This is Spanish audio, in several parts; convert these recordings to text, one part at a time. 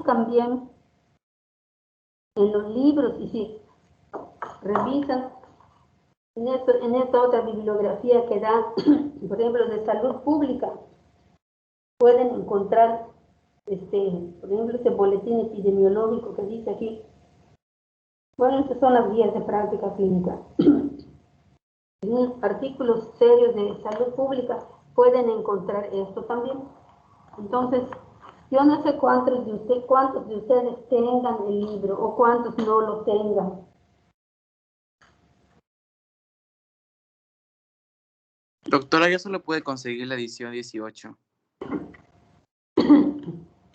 buscan bien en los libros y si revisan en esta otra bibliografía que da, por ejemplo, de salud pública, pueden encontrar, por ejemplo, este boletín epidemiológico que dice aquí. Bueno, estas son las guías de práctica clínica. En artículos serios de salud pública pueden encontrar esto también. Entonces, yo no sé cuántos de ustedes tengan el libro o cuántos no lo tengan. Doctora, yo solo pude conseguir la edición 18.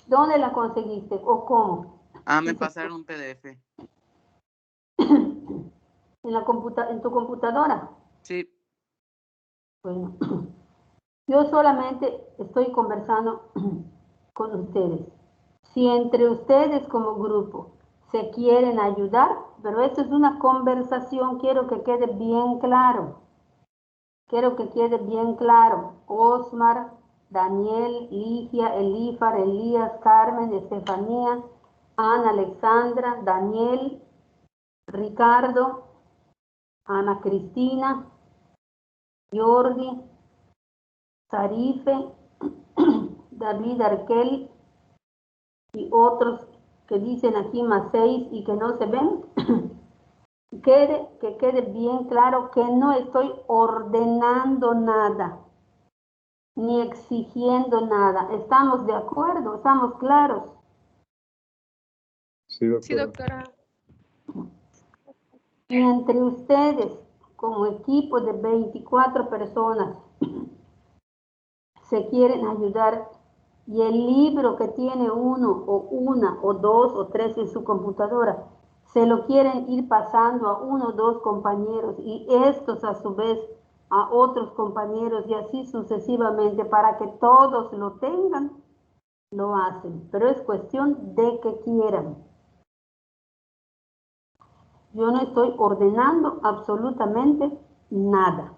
¿Dónde la conseguiste o cómo? Me pasaron un PDF. ¿En tu computadora? Sí. Bueno, yo solamente estoy conversando con ustedes. Si entre ustedes como grupo se quieren ayudar, pero esto es una conversación, quiero que quede bien claro. Quiero que quede bien claro. Osmar, Daniel, Ligia, Elífar, Elías, Carmen, Estefanía, Ana, Alexandra, Daniel, Ricardo, Ana Cristina, Jordi, Sarife, David Arquel y otros que dicen aquí más 6 y que no se ven. Que quede bien claro que no estoy ordenando nada, ni exigiendo nada. ¿Estamos de acuerdo? ¿Estamos claros? Sí, doctora. Sí, doctora. Y entre ustedes, como equipo de 24 personas, se quieren ayudar y el libro que tiene uno o una o dos o tres en su computadora, se lo quieren ir pasando a uno o dos compañeros y estos a su vez a otros compañeros y así sucesivamente para que todos lo tengan, lo hacen, pero es cuestión de que quieran. Yo no estoy ordenando absolutamente nada.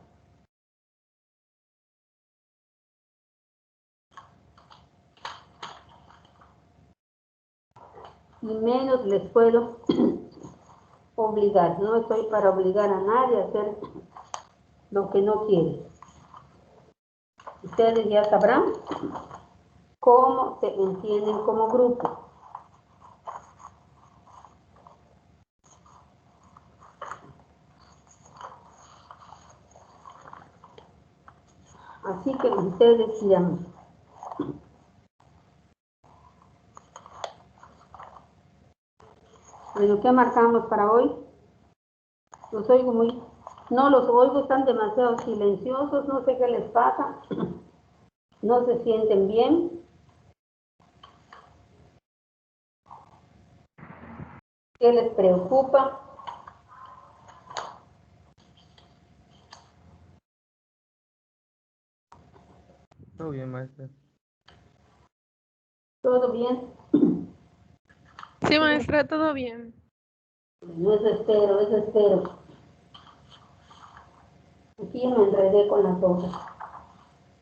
Y menos les puedo obligar. No estoy para obligar a nadie a hacer lo que no quiere. Ustedes ya sabrán cómo se entienden como grupo. Así que ustedes dirán. Bueno, ¿qué marcamos para hoy? Los oigo no los oigo, están demasiado silenciosos, no sé qué les pasa. No se sienten bien. ¿Qué les preocupa? Todo bien, maestra. ¿Todo bien? Sí, maestra, todo bien. No, eso espero, eso espero. Aquí me enredé con las hojas.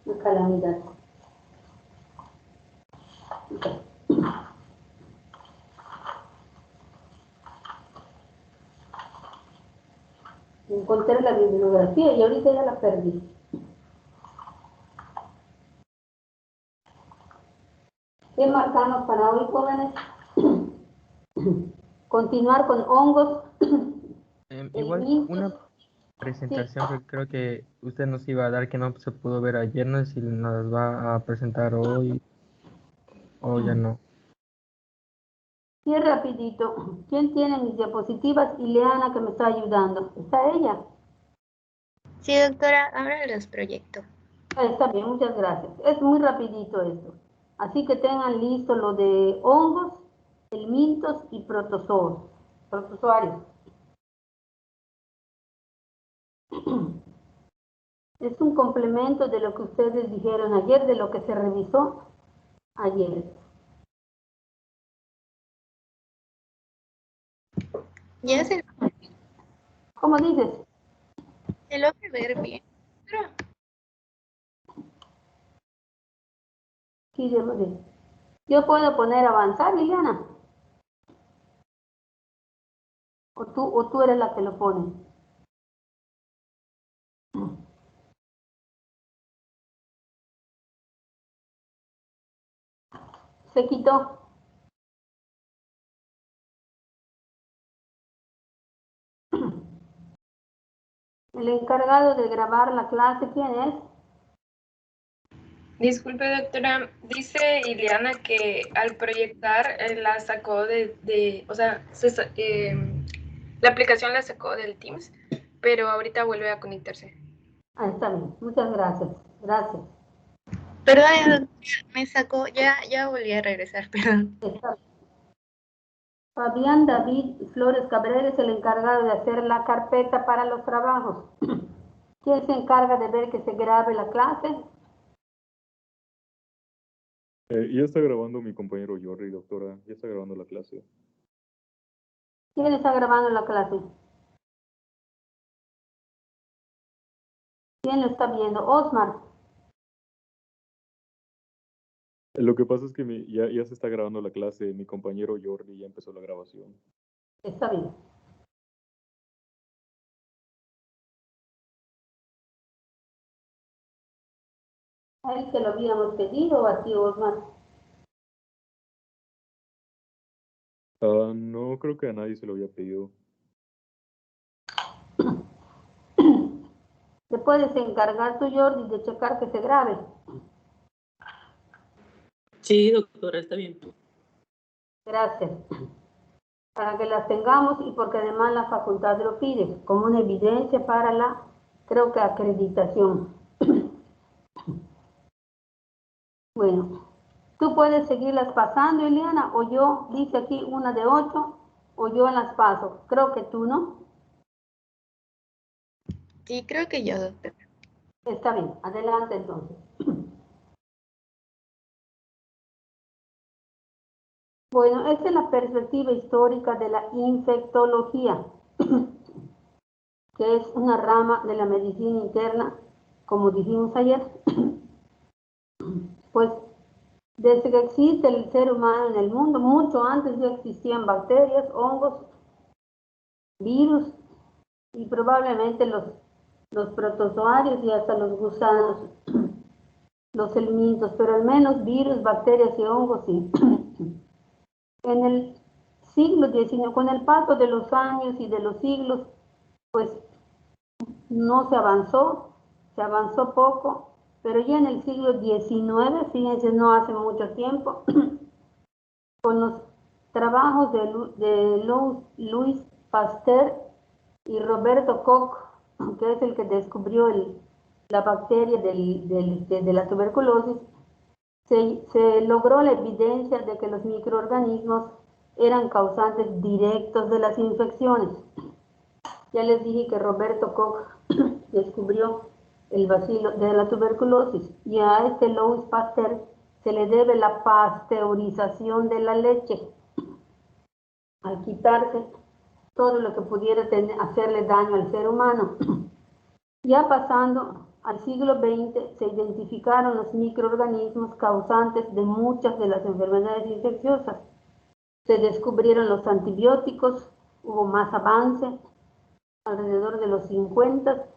Una calamidad. Encontré la bibliografía y ahorita ya la perdí. ¿Qué marcamos para hoy, jóvenes? Continuar con hongos. Igual una presentación que creo que usted nos iba a dar que no se pudo ver ayer, no sé si nos va a presentar hoy o ya no. Sí, rapidito. ¿Quién tiene mis diapositivas? Ileana, que me está ayudando. ¿Está ella? Sí, doctora, ahora los proyecto. Está bien, muchas gracias. Es muy rapidito esto. Así que tengan listo lo de hongos, helmintos y protozoos, protozoarios. Es un complemento de lo que ustedes dijeron ayer, de lo que se revisó ayer. Ya ¿Cómo dices? se logra ver bien. Sí, ya lo vi. Yo puedo poner avanzar, Liliana. O tú eres la que lo pone. Se quitó. El encargado de grabar la clase, ¿quién es? Disculpe, doctora, dice Ileana que al proyectar la sacó o sea, la aplicación la sacó del Teams, pero ahorita vuelve a conectarse. Ah, está bien. Muchas gracias. Gracias. Perdón, me sacó, ya volví a regresar, perdón. Está bien. Fabián David Flores Cabrera es el encargado de hacer la carpeta para los trabajos. ¿Quién se encarga de ver que se grabe la clase? Ya está grabando mi compañero Jordi, doctora. Ya está grabando la clase. ¿Quién está grabando la clase? ¿Quién lo está viendo? Osmar. Lo que pasa es que ya se está grabando la clase. Mi compañero Jordi ya empezó la grabación. Está bien. ¿A él se lo habíamos pedido o a ti, Osmar? No creo que a nadie se lo había pedido. ¿Te puedes encargar tú, Jordi, de checar que se grabe? Sí, doctora, está bien. Gracias. Para que las tengamos y porque además la facultad lo pide como una evidencia para la, creo que acreditación. Bueno, tú puedes seguirlas pasando, Eliana, o yo, dice aquí una de 8, o yo las paso. Creo que tú, ¿no? Sí, creo que yo, doctora. Está bien, adelante entonces. Bueno, esta es la perspectiva histórica de la infectología, que es una rama de la medicina interna, como dijimos ayer. Pues desde que existe el ser humano en el mundo, mucho antes ya existían bacterias, hongos, virus y probablemente los protozoarios y hasta los gusanos, los helmintos, pero al menos virus, bacterias y hongos sí. En el siglo XIX, con el paso de los años y de los siglos, pues no se avanzó poco, pero ya en el siglo XIX, fíjense, no hace mucho tiempo, con los trabajos de Louis Pasteur y Roberto Koch, que es el que descubrió la bacteria de la tuberculosis, se logró la evidencia de que los microorganismos eran causantes directos de las infecciones. Ya les dije que Roberto Koch descubrió el bacilo de la tuberculosis y a este Louis Pasteur se le debe la pasteurización de la leche, al quitarse todo lo que pudiera hacerle daño al ser humano. Ya pasando al siglo XX, se identificaron los microorganismos causantes de muchas de las enfermedades infecciosas. Se descubrieron los antibióticos, hubo más avance. Alrededor de los 50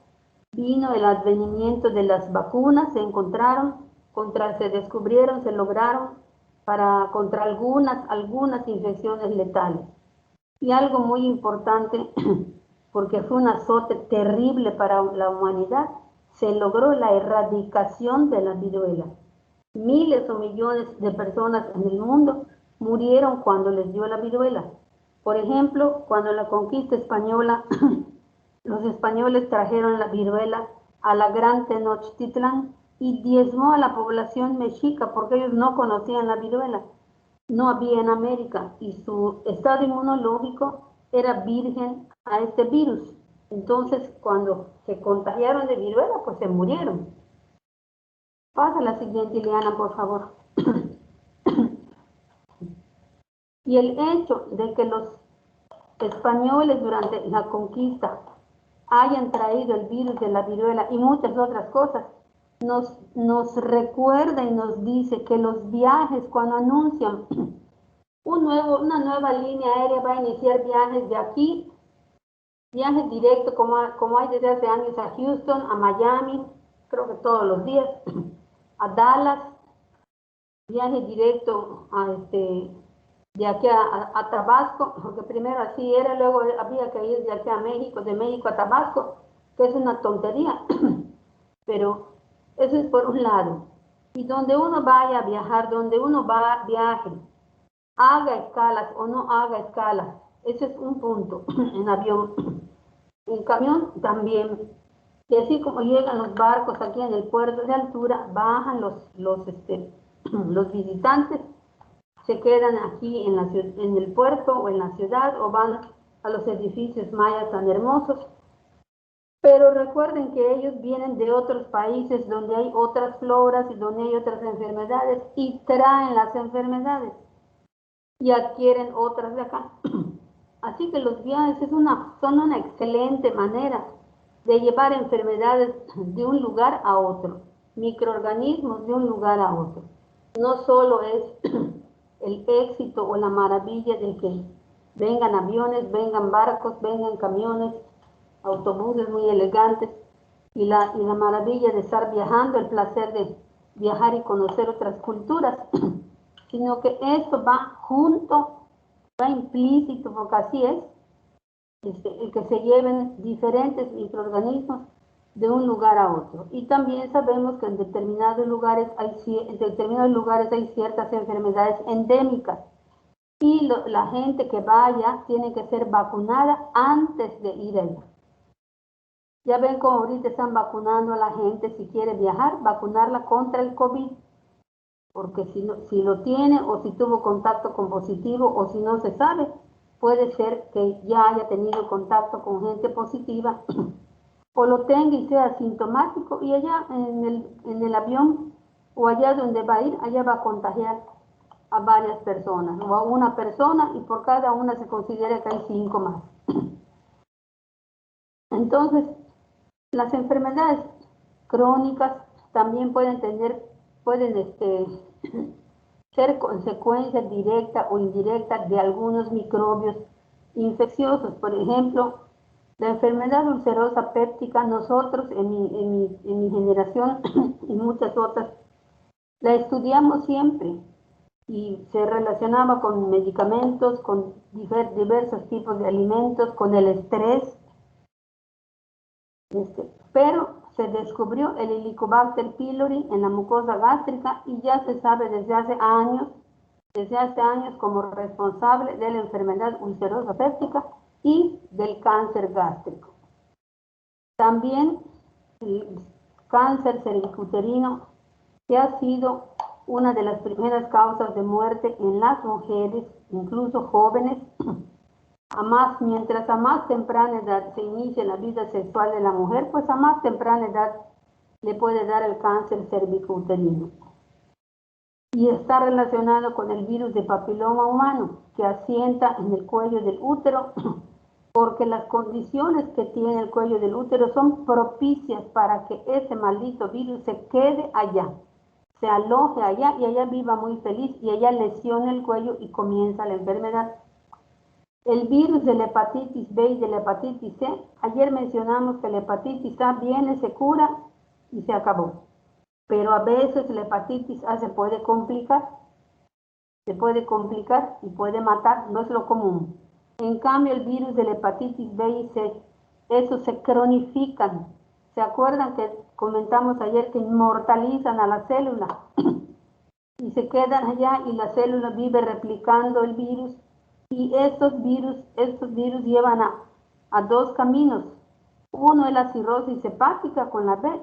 vino el advenimiento de las vacunas, se encontraron, se descubrieron, se lograron contra algunas infecciones letales. Y algo muy importante, porque fue un azote terrible para la humanidad, se logró la erradicación de la viruela. Miles o millones de personas en el mundo murieron cuando les dio la viruela. Por ejemplo, cuando la conquista española, los españoles trajeron la viruela a la Gran Tenochtitlán y diezmó a la población mexica porque ellos no conocían la viruela. No había en América y su estado inmunológico era virgen a este virus. Entonces, cuando se contagiaron de viruela, pues se murieron. Pasa la siguiente, Ileana, por favor. Y el hecho de que los españoles durante la conquista hayan traído el virus de la viruela y muchas otras cosas, nos recuerda y nos dice que los viajes, cuando anuncian una nueva línea aérea va a iniciar viajes de aquí, viajes directos como hay desde hace años a Houston, a Miami, creo que todos los días, a Dallas, viajes directos de aquí a Tabasco, porque primero así era, luego había que ir de aquí a México, de México a Tabasco, que es una tontería, pero eso es por un lado. Y donde uno vaya a viajar, donde uno viaje, haga escalas o no haga escalas, ese es un punto en avión. En camión también. Y así como llegan los barcos aquí en el puerto de altura, bajan los visitantes, se quedan aquí en el puerto o en la ciudad o van a los edificios mayas tan hermosos. Pero recuerden que ellos vienen de otros países donde hay otras floras y donde hay otras enfermedades y traen las enfermedades y adquieren otras de acá. Así que los viajes son una excelente manera de llevar enfermedades de un lugar a otro, microorganismos de un lugar a otro. No solo es el éxito o la maravilla de que vengan aviones, vengan barcos, vengan camiones, autobuses muy elegantes, y la maravilla de estar viajando, el placer de viajar y conocer otras culturas, sino que esto va junto, va implícito, porque así es, el que se lleven diferentes microorganismos de un lugar a otro. Y también sabemos que en determinados lugares hay ciertas enfermedades endémicas y la gente que vaya tiene que ser vacunada antes de ir allá. Ya ven cómo ahorita están vacunando a la gente si quiere viajar, vacunarla contra el COVID, porque si lo tiene o si tuvo contacto con positivo o si no se sabe, puede ser que ya haya tenido contacto con gente positiva o lo tenga y sea asintomático y allá en el avión o allá donde va a ir, allá va a contagiar a varias personas o a una persona y por cada una se considera que hay 5 más. Entonces, las enfermedades crónicas también pueden ser consecuencia directa o indirecta de algunos microbios infecciosos. Por ejemplo, la enfermedad ulcerosa péptica, nosotros en mi generación y muchas otras, la estudiamos siempre y se relacionaba con medicamentos, con diversos tipos de alimentos, con el estrés, pero se descubrió el Helicobacter pylori en la mucosa gástrica y ya se sabe desde hace años como responsable de la enfermedad ulcerosa péptica y del cáncer gástrico. También el cáncer cervicuterino, que ha sido una de las primeras causas de muerte en las mujeres, incluso jóvenes, mientras a más temprana edad se inicia la vida sexual de la mujer, pues a más temprana edad le puede dar el cáncer cervicuterino. Y está relacionado con el virus de papiloma humano, que asienta en el cuello del útero, porque las condiciones que tiene el cuello del útero son propicias para que ese maldito virus se quede allá, se aloje allá y allá viva muy feliz y allá lesione el cuello y comienza la enfermedad. El virus de la hepatitis B y de la hepatitis C, ayer mencionamos que la hepatitis A viene, se cura y se acabó. Pero a veces la hepatitis A se puede complicar y puede matar, no es lo común. En cambio, el virus de la hepatitis B y C, esos se cronifican. ¿Se acuerdan que comentamos ayer que inmortalizan a la célula? Y se quedan allá y la célula vive replicando el virus. Y estos virus llevan a 2 caminos. Uno es la cirrosis hepática con la B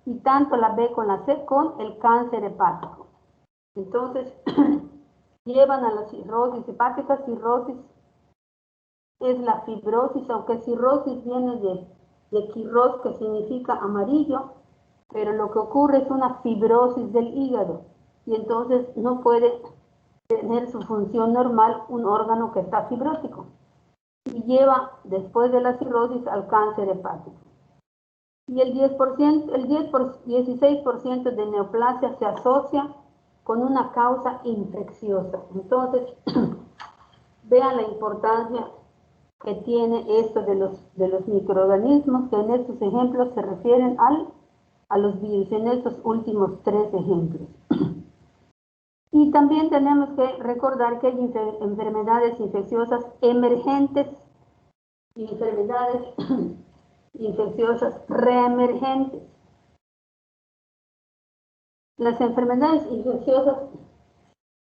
y tanto la B con la C con el cáncer hepático. Entonces, llevan a la cirrosis hepática. Cirrosis es la fibrosis, aunque cirrosis viene de quirros, que significa amarillo, pero lo que ocurre es una fibrosis del hígado y entonces no puede tener su función normal un órgano que está fibrótico y lleva después de la cirrosis al cáncer hepático. Y el 16% de neoplasia se asocia con una causa infecciosa. Entonces, vean la importancia que tiene esto de los microorganismos, que en estos ejemplos se refieren a los virus, en estos últimos 3 ejemplos. Y también tenemos que recordar que hay enfermedades infecciosas emergentes y enfermedades infecciosas reemergentes. Las enfermedades infecciosas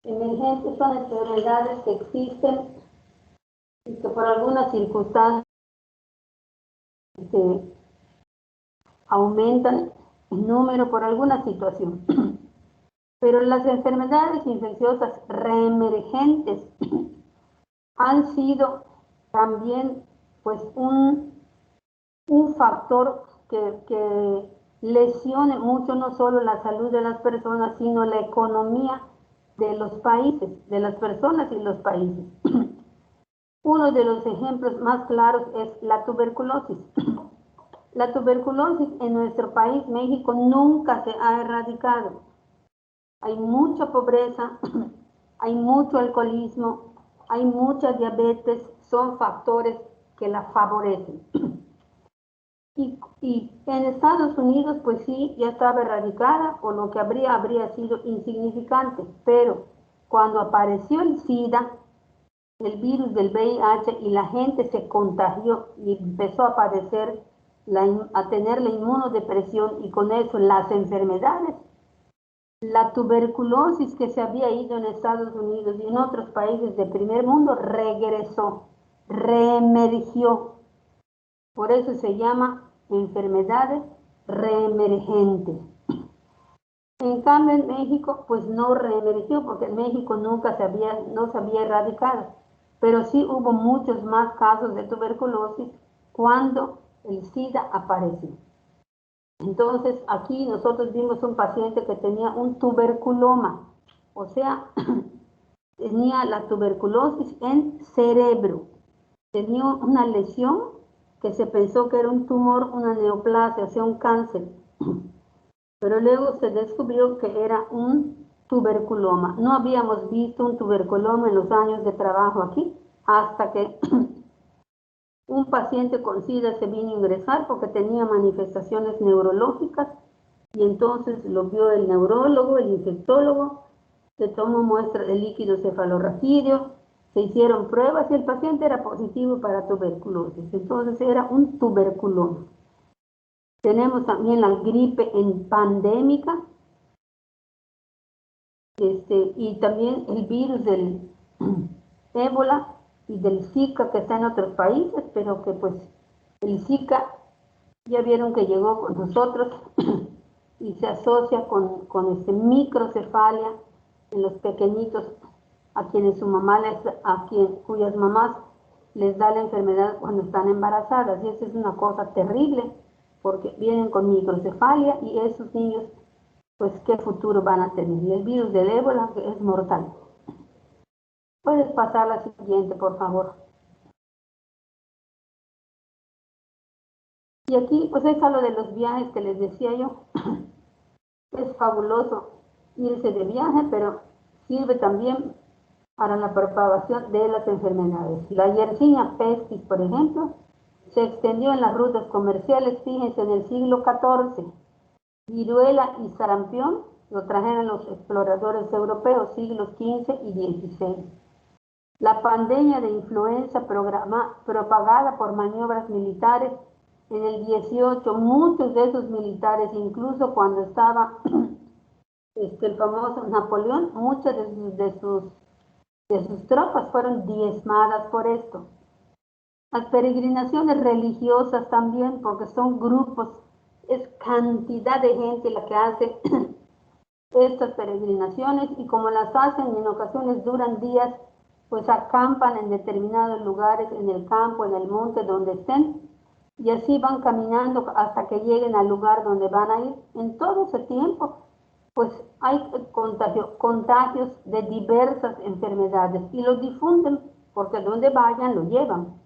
emergentes son enfermedades que existen y que por algunas circunstancias aumentan en número por alguna situación. Pero las enfermedades infecciosas reemergentes han sido también pues un factor que lesione mucho no solo la salud de las personas, sino la economía de los países, de las personas y los países. Uno de los ejemplos más claros es la tuberculosis. La tuberculosis en nuestro país, México, nunca se ha erradicado. Hay mucha pobreza, hay mucho alcoholismo, hay mucha diabetes, son factores que la favorecen. Y en Estados Unidos, pues sí, ya estaba erradicada, o lo que habría sido insignificante, pero cuando apareció el SIDA, el virus del VIH, y la gente se contagió y empezó a padecer, a tener la inmunodepresión, y con eso las enfermedades, la tuberculosis que se había ido en Estados Unidos y en otros países del primer mundo regresó, reemergió. Por eso se llama enfermedades reemergentes. En cambio en México pues no reemergió, porque en México no se había erradicado, pero sí hubo muchos más casos de tuberculosis cuando el SIDA apareció. Entonces aquí nosotros vimos un paciente que tenía un tuberculoma, o sea, tenía la tuberculosis en cerebro, tenía una lesión que se pensó que era un tumor, una neoplasia, o sea, un cáncer, pero luego se descubrió que era un tuberculoma. No habíamos visto un tuberculoma en los años de trabajo aquí, hasta que un paciente con SIDA se vino a ingresar porque tenía manifestaciones neurológicas, y entonces lo vio el neurólogo, el infectólogo, se tomó muestra de líquido cefalorraquídeo, se hicieron pruebas y el paciente era positivo para tuberculosis. Entonces era un tuberculoma. Tenemos también la gripe pandémica, y también el virus del ébola y del Zika, que está en otros países, pero que pues el Zika ya vieron que llegó con nosotros y se asocia con microcefalia en los pequeñitos, a quienes cuyas mamás les da la enfermedad cuando están embarazadas, y eso es una cosa terrible, porque vienen con microcefalia y esos niños, pues qué futuro van a tener. Y el virus del ébola es mortal. Puedes pasar la siguiente, por favor. Y aquí pues es lo de los viajes que les decía yo. Es fabuloso irse de viaje, pero sirve también para la propagación de las enfermedades. La Yersinia pestis, por ejemplo, se extendió en las rutas comerciales, fíjense, en el siglo XIV. Viruela y sarampión lo trajeron los exploradores europeos, siglos XV y XVI. La pandemia de influenza propagada por maniobras militares en el 18, muchos de esos militares, incluso cuando estaba el famoso Napoleón, muchas de sus tropas fueron diezmadas por esto. Las peregrinaciones religiosas también, porque son grupos, es cantidad de gente la que hace estas peregrinaciones, y como las hacen en ocasiones duran días, pues acampan en determinados lugares, en el campo, en el monte, donde estén, y así van caminando hasta que lleguen al lugar donde van a ir. En todo ese tiempo, pues hay contagios de diversas enfermedades, y los difunden, porque donde vayan lo llevan.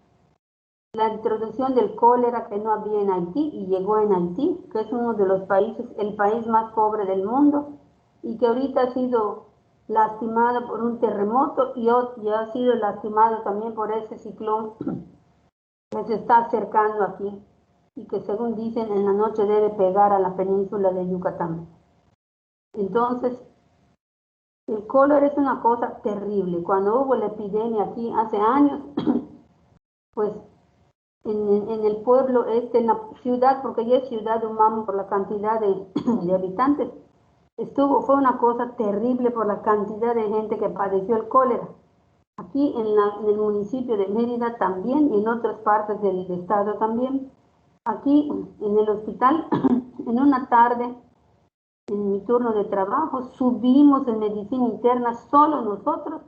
la introducción del cólera que no había en Haití y llegó en Haití, que es uno de los países, el país más pobre del mundo, y que ahorita ha sido lastimado por un terremoto y ha sido lastimado también por ese ciclón que se está acercando aquí y que según dicen en la noche debe pegar a la península de Yucatán. Entonces, el cólera es una cosa terrible. Cuando hubo la epidemia aquí hace años, pues en el pueblo, en la ciudad, porque ya es ciudad de Umam por la cantidad de habitantes, fue una cosa terrible por la cantidad de gente que padeció el cólera. Aquí en el municipio de Mérida también y en otras partes del estado también. Aquí en el hospital, en una tarde, en mi turno de trabajo, subimos en medicina interna solo nosotros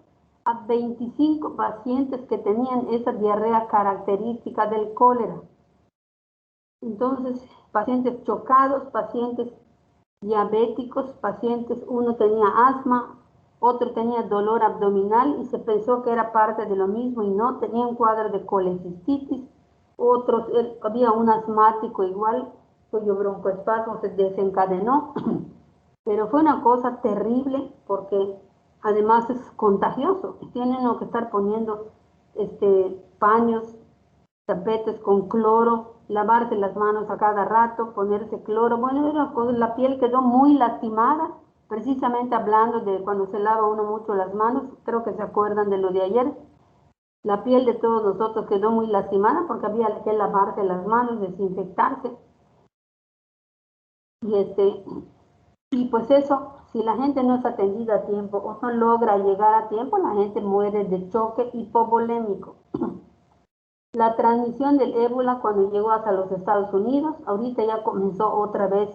a 25 pacientes que tenían esa diarrea característica del cólera. Entonces, pacientes chocados, pacientes diabéticos, pacientes, uno tenía asma, otro tenía dolor abdominal y se pensó que era parte de lo mismo y no, tenía un cuadro de colecistitis, otros, había un asmático igual, cuyo broncoespasmo se desencadenó, pero fue una cosa terrible porque además es contagioso, tienen que estar poniendo paños, tapetes con cloro, lavarse las manos a cada rato, ponerse cloro. Bueno, la piel quedó muy lastimada, precisamente hablando de cuando se lava uno mucho las manos, creo que se acuerdan de lo de ayer. La piel de todos nosotros quedó muy lastimada porque había que lavarse las manos, desinfectarse. Y pues eso, si la gente no es atendida a tiempo o no logra llegar a tiempo, la gente muere de choque hipovolémico. La transmisión del ébola cuando llegó hasta los Estados Unidos, ahorita ya comenzó otra vez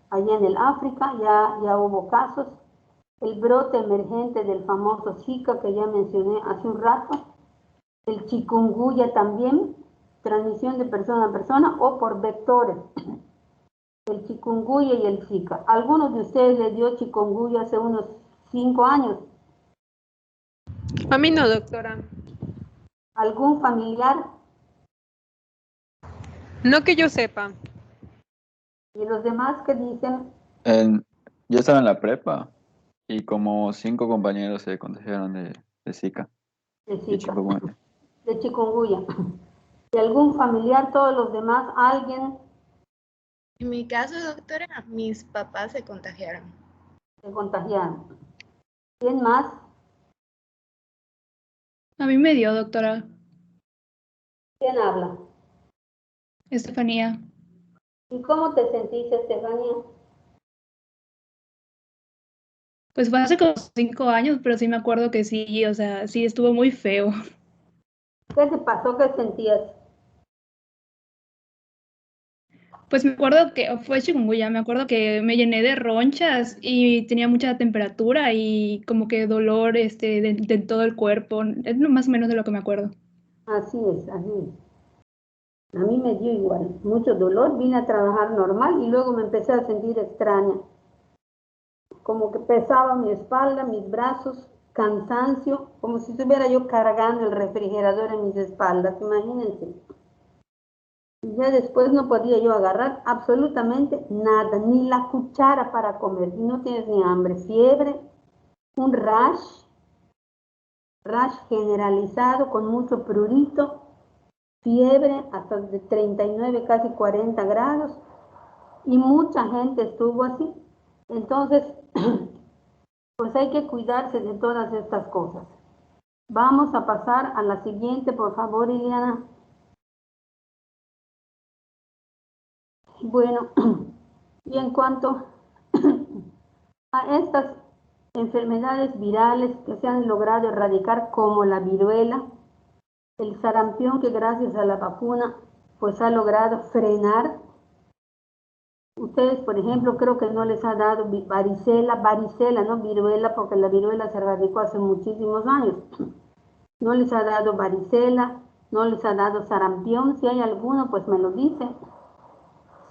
allá en el África, ya hubo casos. El brote emergente del famoso Zika que ya mencioné hace un rato. El chikungunya también, transmisión de persona a persona o por vectores. El chikungunya y el Zika. ¿Algunos de ustedes les dio chikungunya hace unos 5 años? A mí no, doctora. ¿Algún familiar? No que yo sepa. ¿Y los demás qué dicen? Yo estaba en la prepa y como 5 compañeros se contagiaron de Zika. De De Zika. chikungunya. De chikungunya. ¿Y algún familiar, todos los demás, alguien En mi caso, doctora, mis papás se contagiaron. se contagiaron? ¿Quién más? A mí me dio, doctora. ¿Quién habla? Estefanía. ¿Y cómo te sentiste, Estefanía? Pues fue hace como 5 años, pero sí me acuerdo que sí, o sea, sí estuvo muy feo. ¿Qué te pasó? ¿Qué sentías? Pues me acuerdo que fue chikungunya, me acuerdo que me llené de ronchas y tenía mucha temperatura y como que dolor de todo el cuerpo. Es más o menos de lo que me acuerdo. Así es, así es. A mí me dio igual, mucho dolor, vine a trabajar normal y luego me empecé a sentir extraña. Como que pesaba mi espalda, mis brazos, cansancio, como si estuviera yo cargando el refrigerador en mis espaldas, imagínense. Y ya después no podía yo agarrar absolutamente nada, ni la cuchara para comer, y no tienes ni hambre, fiebre, un rash generalizado con mucho prurito, fiebre hasta de 39, casi 40 grados, y mucha gente estuvo así. Entonces, pues hay que cuidarse de todas estas cosas. Vamos a pasar a la siguiente, por favor, Iliana. Bueno, y en cuanto a estas enfermedades virales que se han logrado erradicar, como la viruela, el sarampión, que gracias a la vacuna pues ha logrado frenar. Ustedes, por ejemplo, creo que no les ha dado varicela, no viruela, porque la viruela se erradicó hace muchísimos años. No les ha dado varicela, no les ha dado sarampión. Si hay alguno, pues me lo dicen.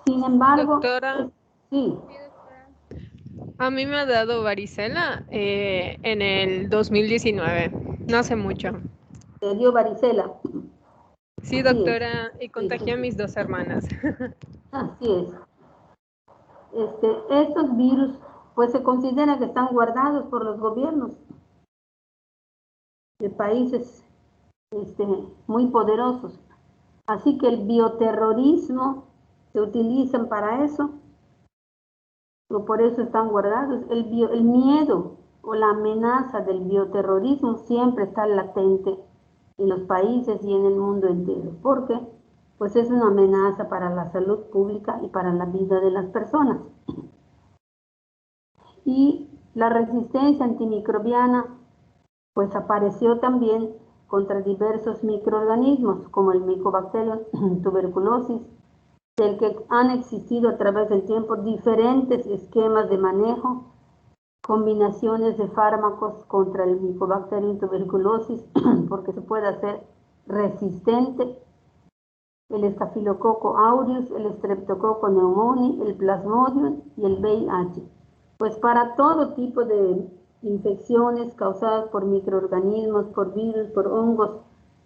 Sin embargo, Doctora, sí. a mí me ha dado varicela en el 2019, no hace mucho. ¿Te dio varicela? Sí, Así doctora, y es. contagié a mis 2 hermanas. Así es. Estos virus, pues se considera que están guardados por los gobiernos de países muy poderosos. Así que el bioterrorismo se utilizan para eso, o por eso están guardados. El miedo o la amenaza del bioterrorismo siempre está latente en los países y en el mundo entero. ¿Por qué? Pues es una amenaza para la salud pública y para la vida de las personas. Y la resistencia antimicrobiana pues apareció también contra diversos microorganismos como el Mycobacterium tuberculosis, del que han existido a través del tiempo diferentes esquemas de manejo, combinaciones de fármacos contra el Mycobacterium tuberculosis porque se puede hacer resistente, el Staphylococcus aureus, el Streptococcus pneumoniae, el Plasmodium y el VIH. Pues para todo tipo de infecciones causadas por microorganismos, por virus, por hongos,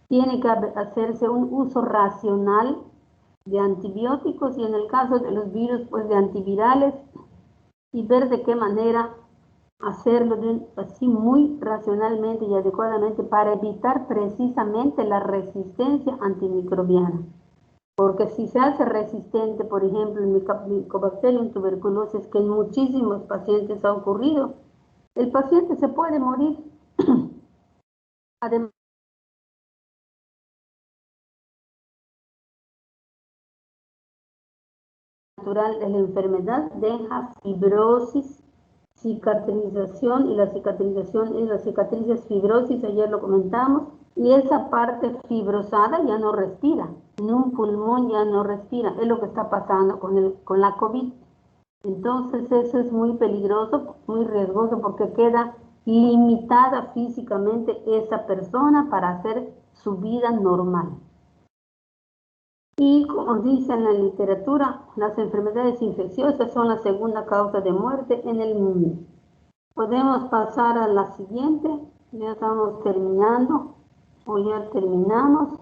tiene que hacerse un uso racional de antibióticos y en el caso de los virus, pues de antivirales y ver de qué manera hacerlo así muy racionalmente y adecuadamente para evitar precisamente la resistencia antimicrobiana. Porque si se hace resistente, por ejemplo, el Mycobacterium tuberculosis, que en muchísimos pacientes ha ocurrido, el paciente se puede morir. Además, natural de la enfermedad deja fibrosis, cicatrización, y la cicatrización es la cicatriz fibrosis, ayer lo comentamos, y esa parte fibrosada ya no respira, en un pulmón ya no respira, es lo que está pasando con la COVID. Entonces eso es muy peligroso, muy riesgoso, porque queda limitada físicamente esa persona para hacer su vida normal. Y como dice en la literatura, las enfermedades infecciosas son la segunda causa de muerte en el mundo. Podemos pasar a la siguiente, ya estamos terminando, o ya terminamos.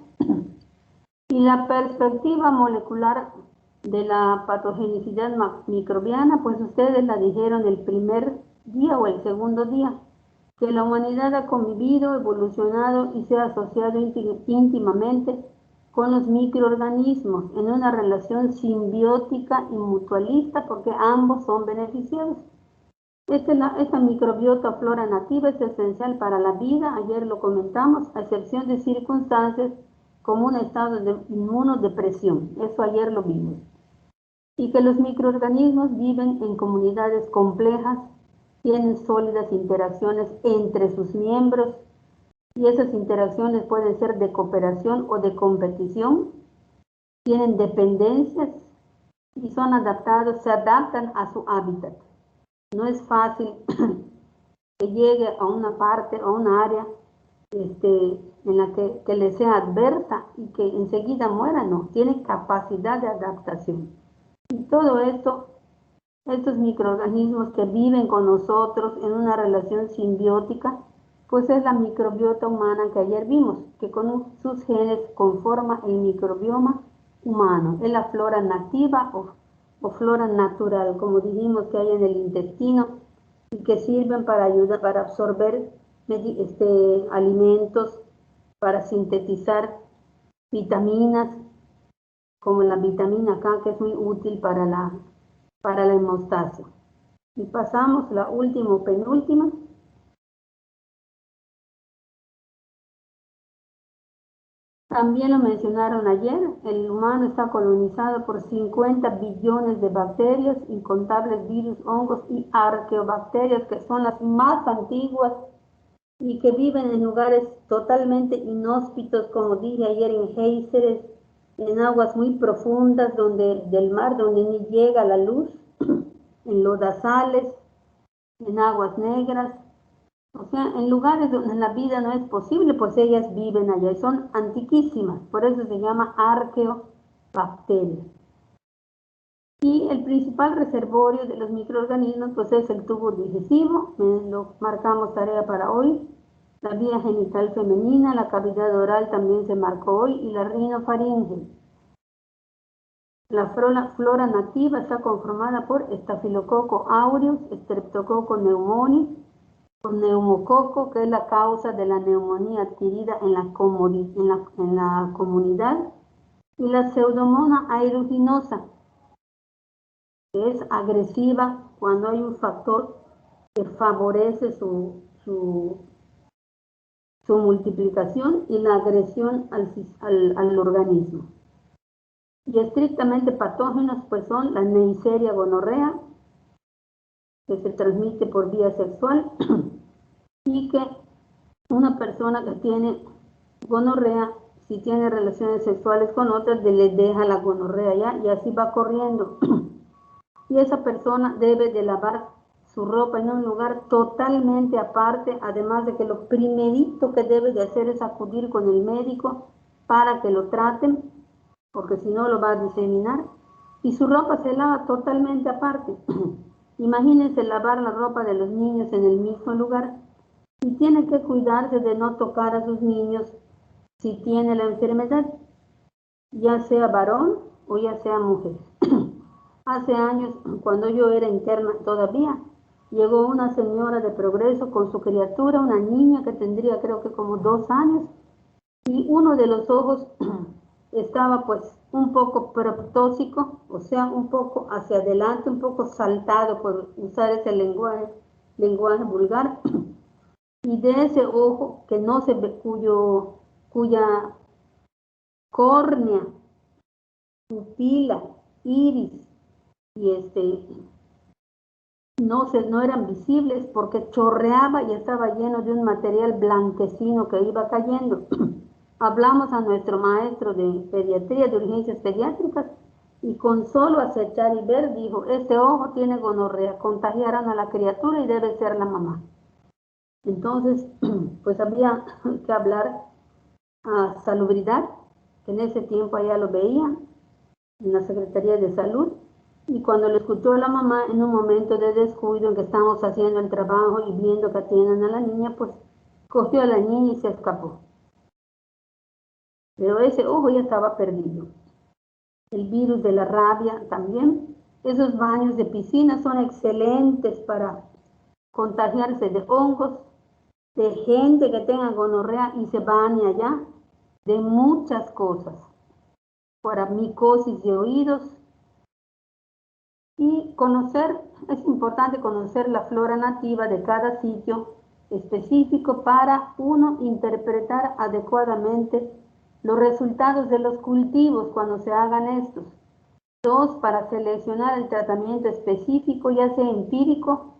Y la perspectiva molecular de la patogenicidad microbiana, pues ustedes la dijeron el primer día o el segundo día, que la humanidad ha convivido, evolucionado y se ha asociado íntimamente con los microorganismos en una relación simbiótica y mutualista porque ambos son beneficiados. Esta microbiota flora nativa es esencial para la vida, ayer lo comentamos, a excepción de circunstancias como un estado de inmunodepresión, eso ayer lo vimos. Y que los microorganismos viven en comunidades complejas, tienen sólidas interacciones entre sus miembros, y esas interacciones pueden ser de cooperación o de competición, tienen dependencias y son adaptados, se adaptan a su hábitat. No es fácil que llegue a una parte o una área en la que le sea adversa y que enseguida muera, no, tiene capacidad de adaptación. Y todo esto, estos microorganismos que viven con nosotros en una relación simbiótica, pues es la microbiota humana que ayer vimos, que con sus genes conforma el microbioma humano. Es la flora nativa o flora natural, como dijimos, que hay en el intestino y que sirven para ayudar, para absorber alimentos, para sintetizar vitaminas, como la vitamina K, que es muy útil para la hemostasia. Y pasamos la última, penúltima. También lo mencionaron ayer, el humano está colonizado por 50 billones de bacterias, incontables virus, hongos y arqueobacterias, que son las más antiguas y que viven en lugares totalmente inhóspitos, como dije ayer, en géiseres, en aguas muy profundas del mar, donde ni llega la luz, en lodazales, en aguas negras, o sea, en lugares donde la vida no es posible, pues ellas viven allá y son antiquísimas, por eso se llama arqueobacterias. Y el principal reservorio de los microorganismos pues es el tubo digestivo, lo marcamos tarea para hoy, la vía genital femenina, la cavidad oral también se marcó hoy y la rinofaringe. La flora nativa está conformada por Staphylococcus aureus, Streptococcus pneumoniae, con neumococo, que es la causa de la neumonía adquirida en la comunidad, y la Pseudomonas aeruginosa, que es agresiva cuando hay un factor que favorece su multiplicación y la agresión al organismo. Y estrictamente patógenos pues son la Neisseria gonorrea, que se transmite por vía sexual, y que una persona que tiene gonorrea, si tiene relaciones sexuales con otras, le deja la gonorrea ya, y así va corriendo. Y esa persona debe de lavar su ropa en un lugar totalmente aparte, además de que lo primerito que debe de hacer es acudir con el médico para que lo traten, porque si no lo va a diseminar, y su ropa se lava totalmente aparte. Imagínense lavar la ropa de los niños en el mismo lugar, y tiene que cuidarse de no tocar a sus niños si tiene la enfermedad, ya sea varón o ya sea mujer. Hace años, cuando yo era interna todavía, llegó una señora de Progreso con su criatura, una niña que tendría creo que como 2 años, y uno de los ojos estaba pues un poco proptósico, o sea, un poco hacia adelante, un poco saltado, por usar ese lenguaje vulgar, y de ese ojo que no se ve, cuya córnea, pupila, iris y no eran visibles porque chorreaba y estaba lleno de un material blanquecino que iba cayendo. Hablamos a nuestro maestro de pediatría, de urgencias pediátricas, y con solo acechar y ver, dijo, este ojo tiene gonorrea, contagiarán a la criatura y debe ser la mamá. Entonces, pues había que hablar a salubridad, que en ese tiempo allá lo veían, en la Secretaría de Salud, y cuando lo escuchó la mamá en un momento de descuido en que estamos haciendo el trabajo y viendo que atienden a la niña, pues cogió a la niña y se escapó. Pero ese ojo ya estaba perdido. El virus de la rabia también. Esos baños de piscina son excelentes para contagiarse de hongos, de gente que tenga gonorrea y se baña allá, de muchas cosas, para micosis de oídos. Y es importante conocer la flora nativa de cada sitio específico para, uno, interpretar adecuadamente los resultados de los cultivos cuando se hagan estos. 2, para seleccionar el tratamiento específico, ya sea empírico,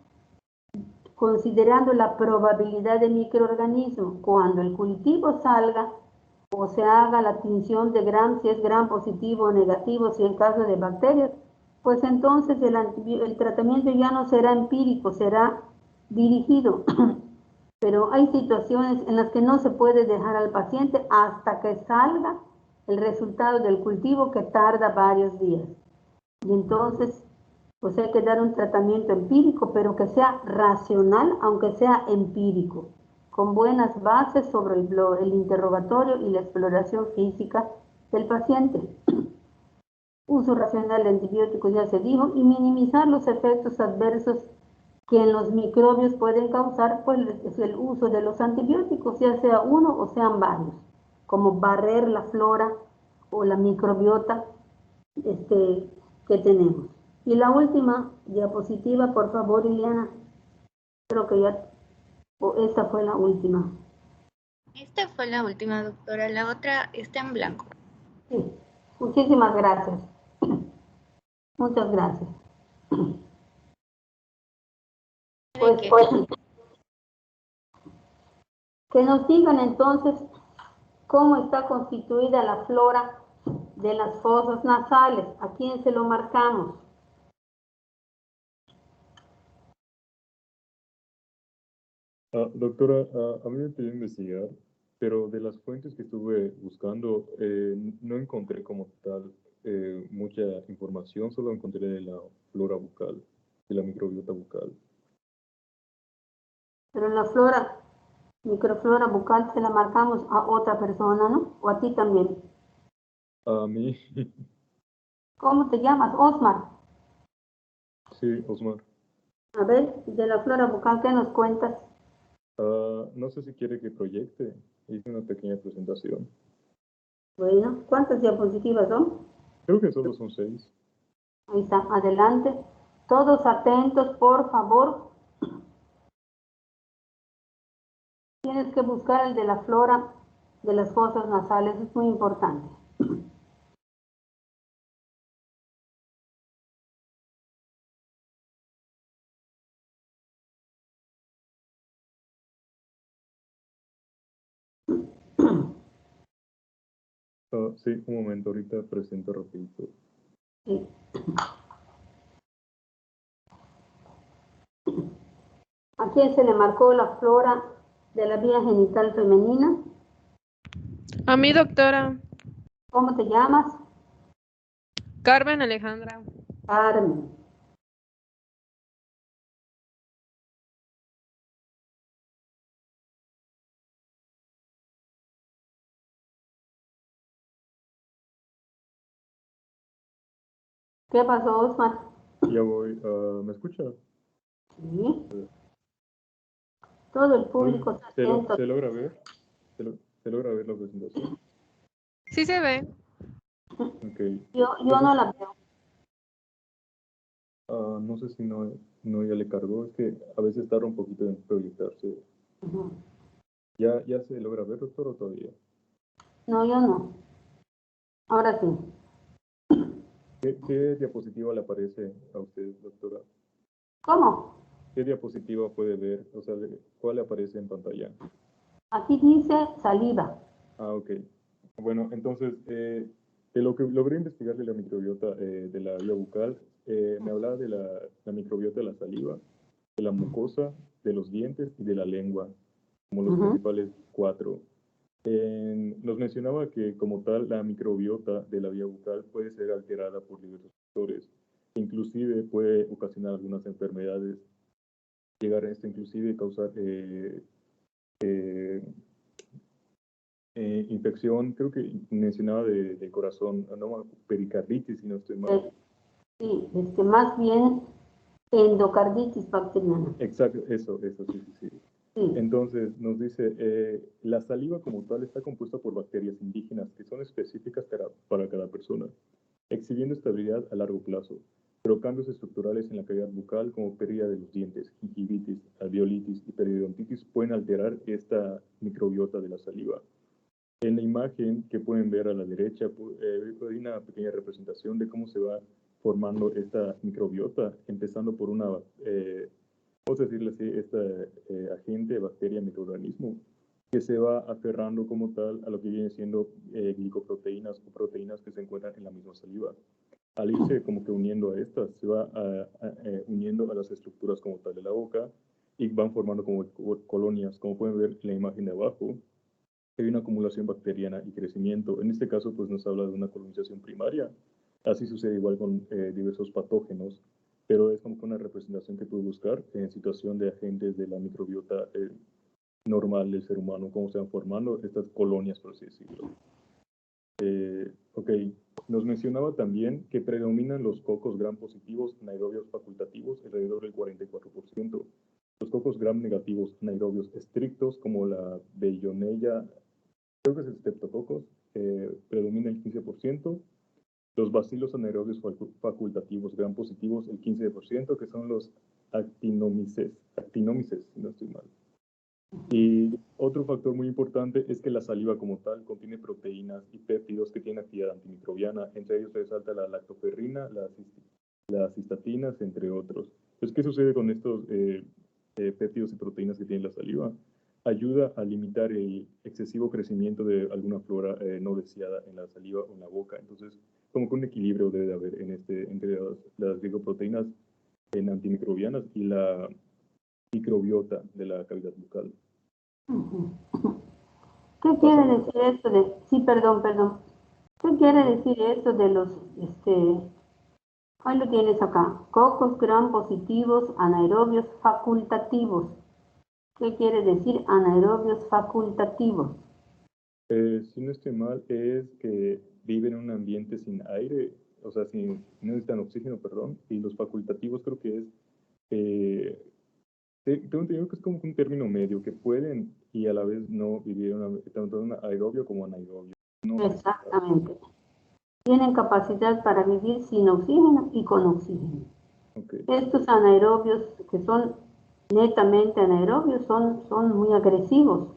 considerando la probabilidad de microorganismo. Cuando el cultivo salga o se haga la tinción de Gram, si es Gram positivo o negativo, si en caso de bacterias, pues entonces el tratamiento ya no será empírico, será dirigido. Pero hay situaciones en las que no se puede dejar al paciente hasta que salga el resultado del cultivo, que tarda varios días. Y entonces, pues hay que dar un tratamiento empírico, pero que sea racional, aunque sea empírico, con buenas bases sobre el interrogatorio y la exploración física del paciente. Uso racional de antibióticos, ya se dijo, y minimizar los efectos adversos que en los microbios pueden causar pues el uso de los antibióticos, ya sea uno o sean varios, como barrer la flora o la microbiota que tenemos. Y la última diapositiva, por favor, Liliana. Creo que ya, esta fue la última. Esta fue la última, doctora. La otra está en blanco. Sí, muchísimas gracias. Muchas gracias. Pues, que nos digan entonces cómo está constituida la flora de las fosas nasales. ¿A quién se lo marcamos? Doctora, a mí me pidió investigar, pero de las fuentes que estuve buscando, no encontré como tal mucha información, solo encontré de la flora bucal, de la microbiota bucal. Pero en la flora Microflora bucal se la marcamos a otra persona, ¿no? O a ti también. A mí, ¿Cómo te llamas? Osmar. sí, Osmar. A ver, de la flora bucal, ¿qué nos cuentas? No sé si quiere que proyecte. Hice una pequeña presentación. Bueno, ¿cuántas diapositivas son? Creo que solo son 6. Ahí está, adelante. Todos atentos, por favor. Tienes que buscar el de la flora de las fosas nasales, es muy importante. Sí, un momento, ahorita presento rapidito. Sí. ¿A quién se le marcó la flora de la vía genital femenina? A mí, doctora. ¿Cómo te llamas? Carmen Alejandra. Carmen. ¿Qué pasó, Osmar? Ya voy. ¿Me escucha? Sí. Todo el público está atento. ¿Se logra ver? ¿Se logra ver la presentación? Sí se ve. Okay. Yo no la veo. No sé si no ya le cargó. Es que a veces tarda un poquito en proyectarse. ¿Ya se logra ver, doctor, o todavía? No, yo no. Ahora sí. ¿Qué diapositiva le aparece a usted, doctora? ¿Cómo? ¿Qué diapositiva puede ver? O sea, ¿cuál le aparece en pantalla? Aquí dice saliva. Ok. Bueno, entonces, de lo que logré investigar de la microbiota de la vía bucal, me hablaba de la microbiota de la saliva, de la mucosa, de los dientes y de la lengua, como los principales 4. Nos mencionaba que como tal la microbiota de la vía bucal puede ser alterada por diversos factores, inclusive puede ocasionar algunas enfermedades, llegar a esto inclusive causar infección, creo que mencionaba de corazón, no, pericarditis, si no estoy mal. Sí, más bien endocarditis bacteriana. Exacto, eso, sí. Entonces, nos dice, la saliva como tal está compuesta por bacterias indígenas que son específicas para cada persona, exhibiendo estabilidad a largo plazo, pero cambios estructurales en la cavidad bucal como pérdida de los dientes, gingivitis, alveolitis y periodontitis pueden alterar esta microbiota de la saliva. En la imagen que pueden ver a la derecha, hay una pequeña representación de cómo se va formando esta microbiota, empezando por una, vamos a decirle así, esta agente, bacteria, microorganismo, que se va aferrando como tal a lo que viene siendo glicoproteínas o proteínas que se encuentran en la misma saliva. Al irse como que uniendo a estas, se va uniendo a las estructuras como tal de la boca y van formando como colonias, como pueden ver en la imagen de abajo. Hay una acumulación bacteriana y crecimiento. En este caso, pues nos habla de una colonización primaria. Así sucede igual con diversos patógenos, pero es como que una representación que puede buscar en situación de agentes de la microbiota normal del ser humano, cómo se van formando estas colonias, por así decirlo. Ok, nos mencionaba también que predominan los cocos gram positivos anaerobios facultativos alrededor del 44%. Los cocos gram negativos anaerobios estrictos, como la Bellonella, creo que es el Streptococcus, predomina el 15%. Los bacilos anaerobios facultativos gram positivos, el 15%, que son los actinomices, si no estoy mal. Y otro factor muy importante es que la saliva como tal contiene proteínas y péptidos que tienen actividad antimicrobiana. Entre ellos resalta la lactoferrina, las cistatinas, entre otros. Entonces, ¿qué sucede con estos péptidos y proteínas que tiene la saliva? Ayuda a limitar el excesivo crecimiento de alguna flora no deseada en la saliva o en la boca. Entonces, como que un equilibrio debe de haber entre las glicoproteínas antimicrobianas y la microbiota de la cavidad bucal. ¿Qué quiere decir esto de, sí, perdón, ¿qué quiere decir esto de los, ahí lo tienes acá, cocos gram positivos anaerobios facultativos? ¿Qué quiere decir anaerobios facultativos? Si no estoy mal, es que viven en un ambiente sin aire, o sea, no necesitan oxígeno, perdón, y los facultativos creo que es, tengo entendido que es como un término medio, que pueden y a la vez no vivir tanto en aerobio como anaerobio. No. Exactamente. Tienen capacidad para vivir sin oxígeno y con oxígeno. Okay. Estos anaerobios, que son netamente anaerobios, son muy agresivos.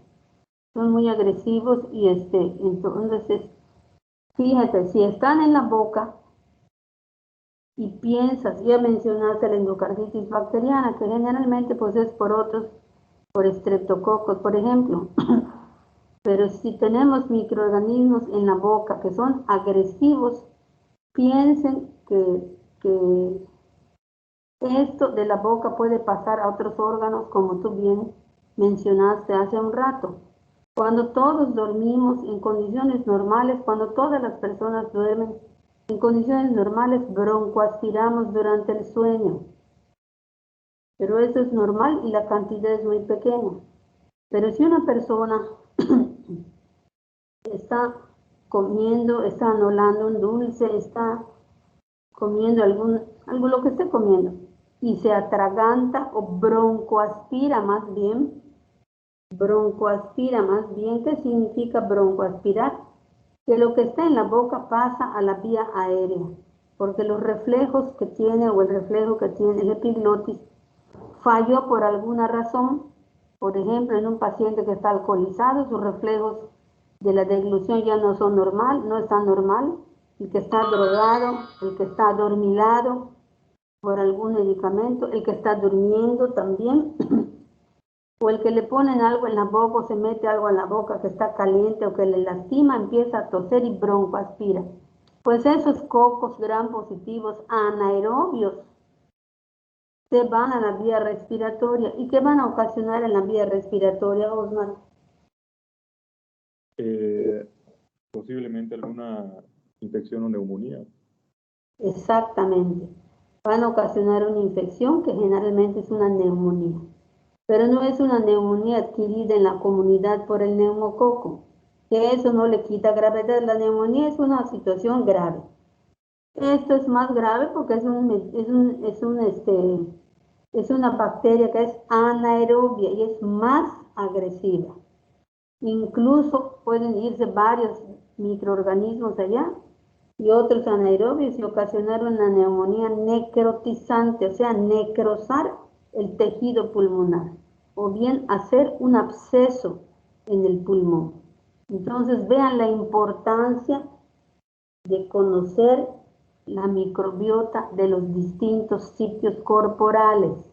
Son muy agresivos y entonces, fíjate, si están en la boca y piensas, ya mencionaste la endocarditis bacteriana, que generalmente pues es por estreptococos, por ejemplo. Pero si tenemos microorganismos en la boca que son agresivos, piensen que esto de la boca puede pasar a otros órganos, como tú bien mencionaste hace un rato. Cuando todos dormimos en condiciones normales, cuando todas las personas duermen en condiciones normales, broncoaspiramos durante el sueño. Pero eso es normal y la cantidad es muy pequeña. Pero si una persona está comiendo, está anolando un dulce, está comiendo algo lo que esté comiendo, y se atraganta o broncoaspira más bien, ¿qué significa broncoaspirar? Que lo que está en la boca pasa a la vía aérea, porque los reflejos que tiene o el reflejo que tiene el epiglotis falló por alguna razón. Por ejemplo, en un paciente que está alcoholizado, sus reflejos de la deglución ya no son no están normal. El que está drogado, el que está adormilado por algún medicamento, el que está durmiendo también, o el que le ponen algo en la boca o se mete algo en la boca que está caliente o que le lastima, empieza a toser y broncoaspira. Pues esos cocos gram positivos anaerobios se van a la vía respiratoria. ¿Y qué van a ocasionar en la vía respiratoria, Osmar? Posiblemente alguna infección o neumonía. Exactamente. Van a ocasionar una infección que generalmente es una neumonía. Pero no es una neumonía adquirida en la comunidad por el neumococo, que eso no le quita gravedad. La neumonía es una situación grave. Esto es más grave porque es una bacteria que es anaerobia y es más agresiva. Incluso pueden irse varios microorganismos allá y otros anaerobios y ocasionar una neumonía necrotizante, o sea, necrosar el tejido pulmonar, o bien hacer un absceso en el pulmón. Entonces, vean la importancia de conocer la microbiota de los distintos sitios corporales,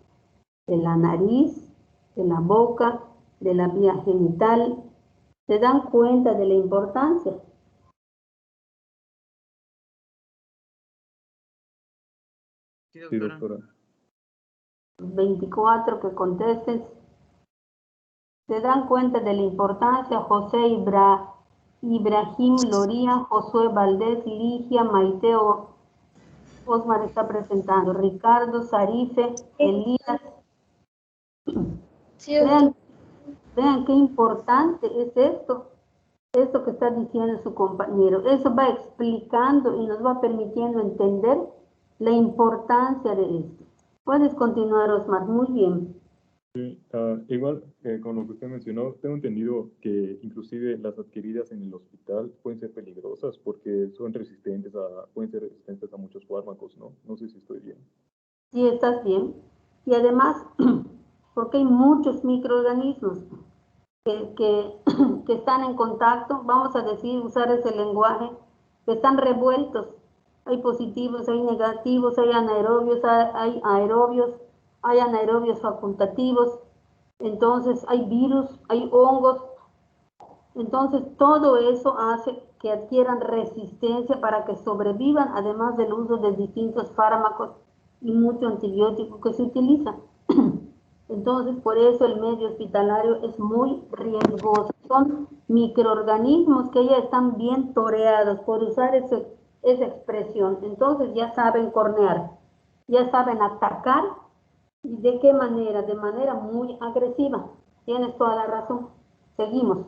de la nariz, de la boca, de la vía genital. ¿Se dan cuenta de la importancia? Sí, doctora. Sí, doctora. 24 que contesten. ¿Se dan cuenta de la importancia? José Ibrahim Loría, Josué Valdés, Ligia, Maiteo, Osmar está presentando, Ricardo, Sarife, Elías. Sí, vean qué importante es esto que está diciendo su compañero. Eso va explicando y nos va permitiendo entender la importancia de esto. Puedes continuar, Osmar, muy bien. Sí, igual con lo que usted mencionó, tengo entendido que inclusive las adquiridas en el hospital pueden ser peligrosas porque pueden ser resistentes a muchos fármacos, ¿no? No sé si estoy bien. Sí, estás bien. Y además, porque hay muchos microorganismos que están en contacto, vamos a decir, usar ese lenguaje, que están revueltos. Hay positivos, hay negativos, hay anaerobios, hay aerobios, hay anaerobios facultativos, entonces hay virus, hay hongos. Entonces todo eso hace que adquieran resistencia para que sobrevivan, además del uso de distintos fármacos y mucho antibiótico que se utiliza. Entonces, por eso el medio hospitalario es muy riesgoso. Son microorganismos que ya están bien toreados, por usar esa expresión. Entonces ya saben cornear, ya saben atacar. ¿Y de qué manera? De manera muy agresiva. Tienes toda la razón. Seguimos.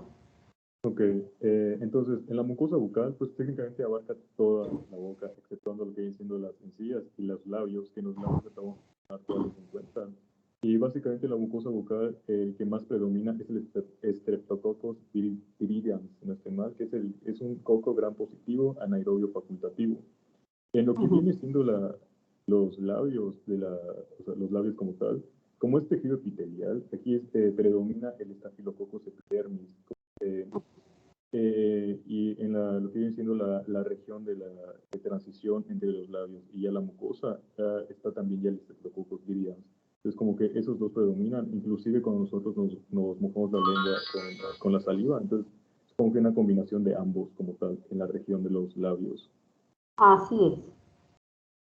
Ok, entonces en la mucosa bucal, pues técnicamente abarca toda la boca, exceptuando lo que vienen siendo las encías y los labios, que en los labios estamos actuales se encuentran. Y básicamente la mucosa bucal, el que más predomina es el Streptococcus viridans, si no estoy mal, que es un coco gram positivo anaerobio facultativo. En lo que viene siendo los labios, o sea, los labios como tal, como es tejido epitelial, aquí predomina el Staphylococcus epidermis. Y en lo que viene siendo la región de transición entre los labios y ya la mucosa, está también ya el Streptococcus viridans. Entonces, como que esos dos predominan, inclusive cuando nosotros nos mojamos la lengua con la saliva, entonces es como que una combinación de ambos como tal en la región de los labios. Así es.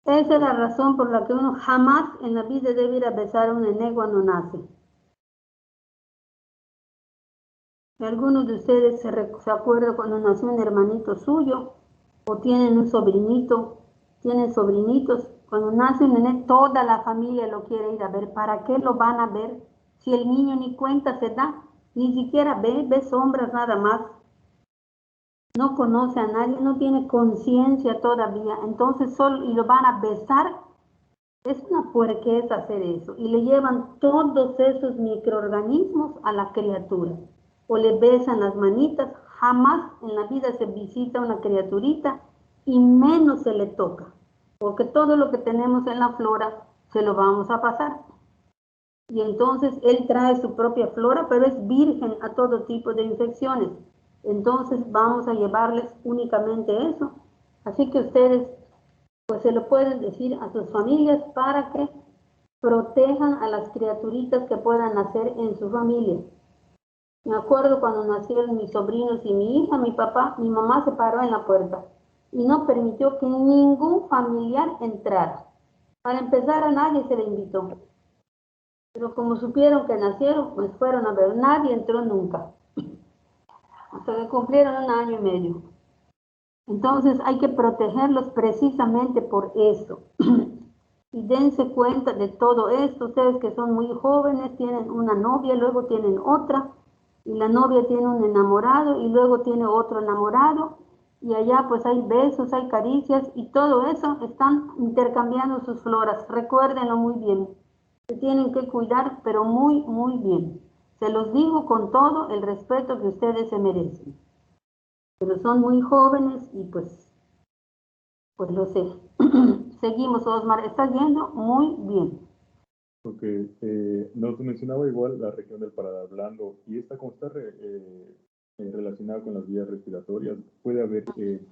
Esa es la razón por la que uno jamás en la vida debe ir a besar a un nené cuando nace. Algunos de ustedes se acuerdan cuando nació un hermanito suyo, o tienen un sobrinito, tienen sobrinitos. Cuando nace un nené, toda la familia lo quiere ir a ver. ¿Para qué lo van a ver? Si el niño ni cuenta se da, ni siquiera ve sombras nada más. No conoce a nadie, no tiene conciencia todavía. Entonces y lo van a besar. Es una puerqueza hacer eso. Y le llevan todos esos microorganismos a la criatura. O le besan las manitas. Jamás en la vida se visita una criaturita y menos se le toca. Porque todo lo que tenemos en la flora se lo vamos a pasar. Y entonces él trae su propia flora, pero es virgen a todo tipo de infecciones. Entonces vamos a llevarles únicamente eso. Así que ustedes pues se lo pueden decir a sus familias para que protejan a las criaturitas que puedan nacer en su familia. Me acuerdo cuando nacieron mis sobrinos y mi hija, mi mamá se paró en la puerta y no permitió que ningún familiar entrara. Para empezar, a nadie se le invitó. Pero como supieron que nacieron, pues fueron a ver. Nadie entró nunca. Hasta que cumplieron 1 año y medio. Entonces hay que protegerlos precisamente por eso. Y dense cuenta de todo esto. Ustedes que son muy jóvenes, tienen una novia, luego tienen otra, y la novia tiene un enamorado, y luego tiene otro enamorado, y allá pues hay besos, hay caricias, y todo eso están intercambiando sus floras. Recuérdenlo muy bien. Se tienen que cuidar, pero muy, muy bien. Se los digo con todo el respeto que ustedes se merecen. Pero son muy jóvenes y pues lo sé. Seguimos, Osmar. Está yendo muy bien. Ok, nos mencionaba igual la región del paladar blando, y esta como está relacionada con las vías respiratorias, puede haber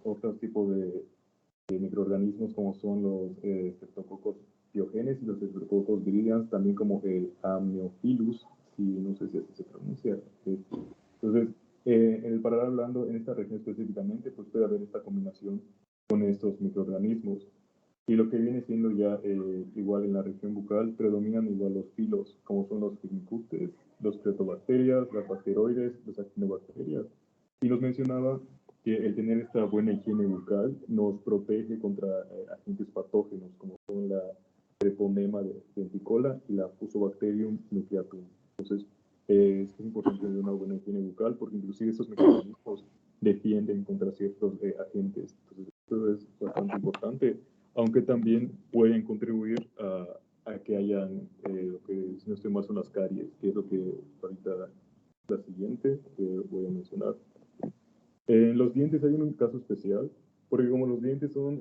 otros tipos de microorganismos como son los Streptococcus pyogenes y los Streptococcus viridans, también como el Amniophilus, no sé si así se pronuncia. Entonces, en el paladar blando, en esta región específicamente, pues puede haber esta combinación con estos microorganismos. Y lo que viene siendo ya igual en la región bucal, predominan igual los filos, como son los firmicutes, los pretobacterias, las bacteroides, las actinobacterias. Y nos mencionaba que el tener esta buena higiene bucal nos protege contra agentes patógenos, como son la treponema denticola y la Fusobacterium nucleatum. Entonces, es importante tener una buena higiene bucal, porque inclusive estos mecanismos defienden contra ciertos agentes. Entonces, esto es bastante importante, aunque también pueden contribuir a que hayan lo que, si no estoy mal, son las caries, que es lo que ahorita la siguiente que voy a mencionar. En los dientes hay un caso especial, porque como los dientes son,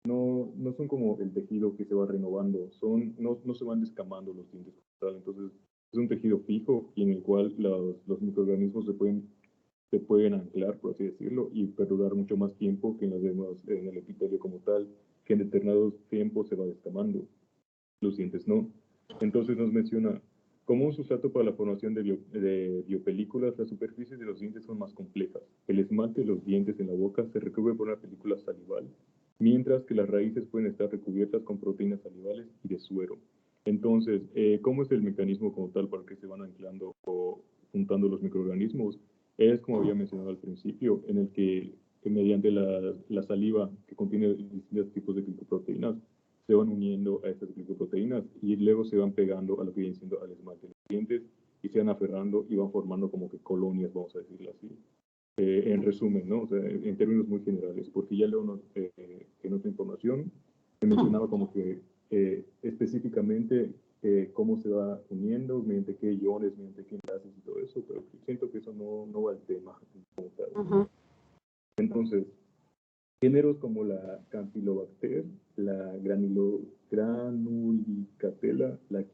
no son como el tejido que se va renovando, no se van descamando los dientes, entonces es un tejido fijo y en el cual los microorganismos se pueden anclar, por así decirlo, y perdurar mucho más tiempo que en el epitelio como tal, que en determinados tiempos se va descamando. Los dientes no. Entonces nos menciona, como un sustrato para la formación de biopelículas, las superficies de los dientes son más complejas. El esmalte de los dientes en la boca se recubre por una película salival, mientras que las raíces pueden estar recubiertas con proteínas salivales y de suero. Entonces, ¿cómo es el mecanismo como tal para que se van anclando o juntando los microorganismos? Es, como había mencionado al principio, en el que mediante la saliva que contiene distintos tipos de glicoproteínas, se van uniendo a estas glicoproteínas y luego se van pegando a lo que viene siendo al esmalte de los dientes y se van aferrando y van formando como que colonias, vamos a decirlo así. En resumen, ¿no? O sea, en términos muy generales, porque ya leo en otra información, me mencionaba como que específicamente cómo se va uniendo, mediante qué iones, mediante qué enlaces y todo eso, pero siento que eso no va al tema como tal. Entonces, géneros como la Campylobacter, la Granulicatela, la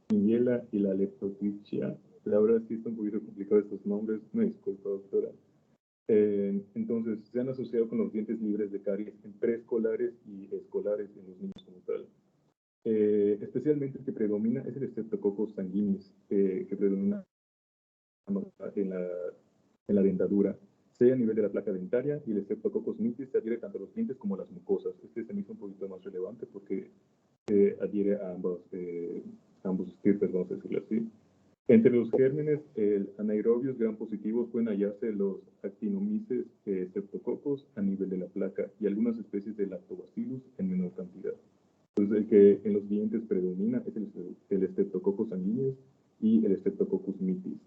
Quiniela y la Leptotrichia. La verdad sí está un poquito complicado estos nombres, me disculpa, doctora. Entonces, se han asociado con los dientes libres de caries en preescolares y escolares en los niños como tal. Especialmente el que predomina es el Streptococcus sanguinis, que predomina en la dentadura, sea a nivel de la placa dentaria, y el Streptococcus mitis se adhiere tanto a los dientes como a las mucosas. Este se me hizo un poquito más relevante porque adhiere a ambos estirpes, vamos a decirlo así. Entre los gérmenes anaerobios gram positivos pueden hallarse los Actinomyces streptococcus a nivel de la placa y algunas especies de Lactobacillus en menor cantidad. Entonces, el que en los dientes predomina es el Streptococcus sanguineus y el Streptococcus mitis.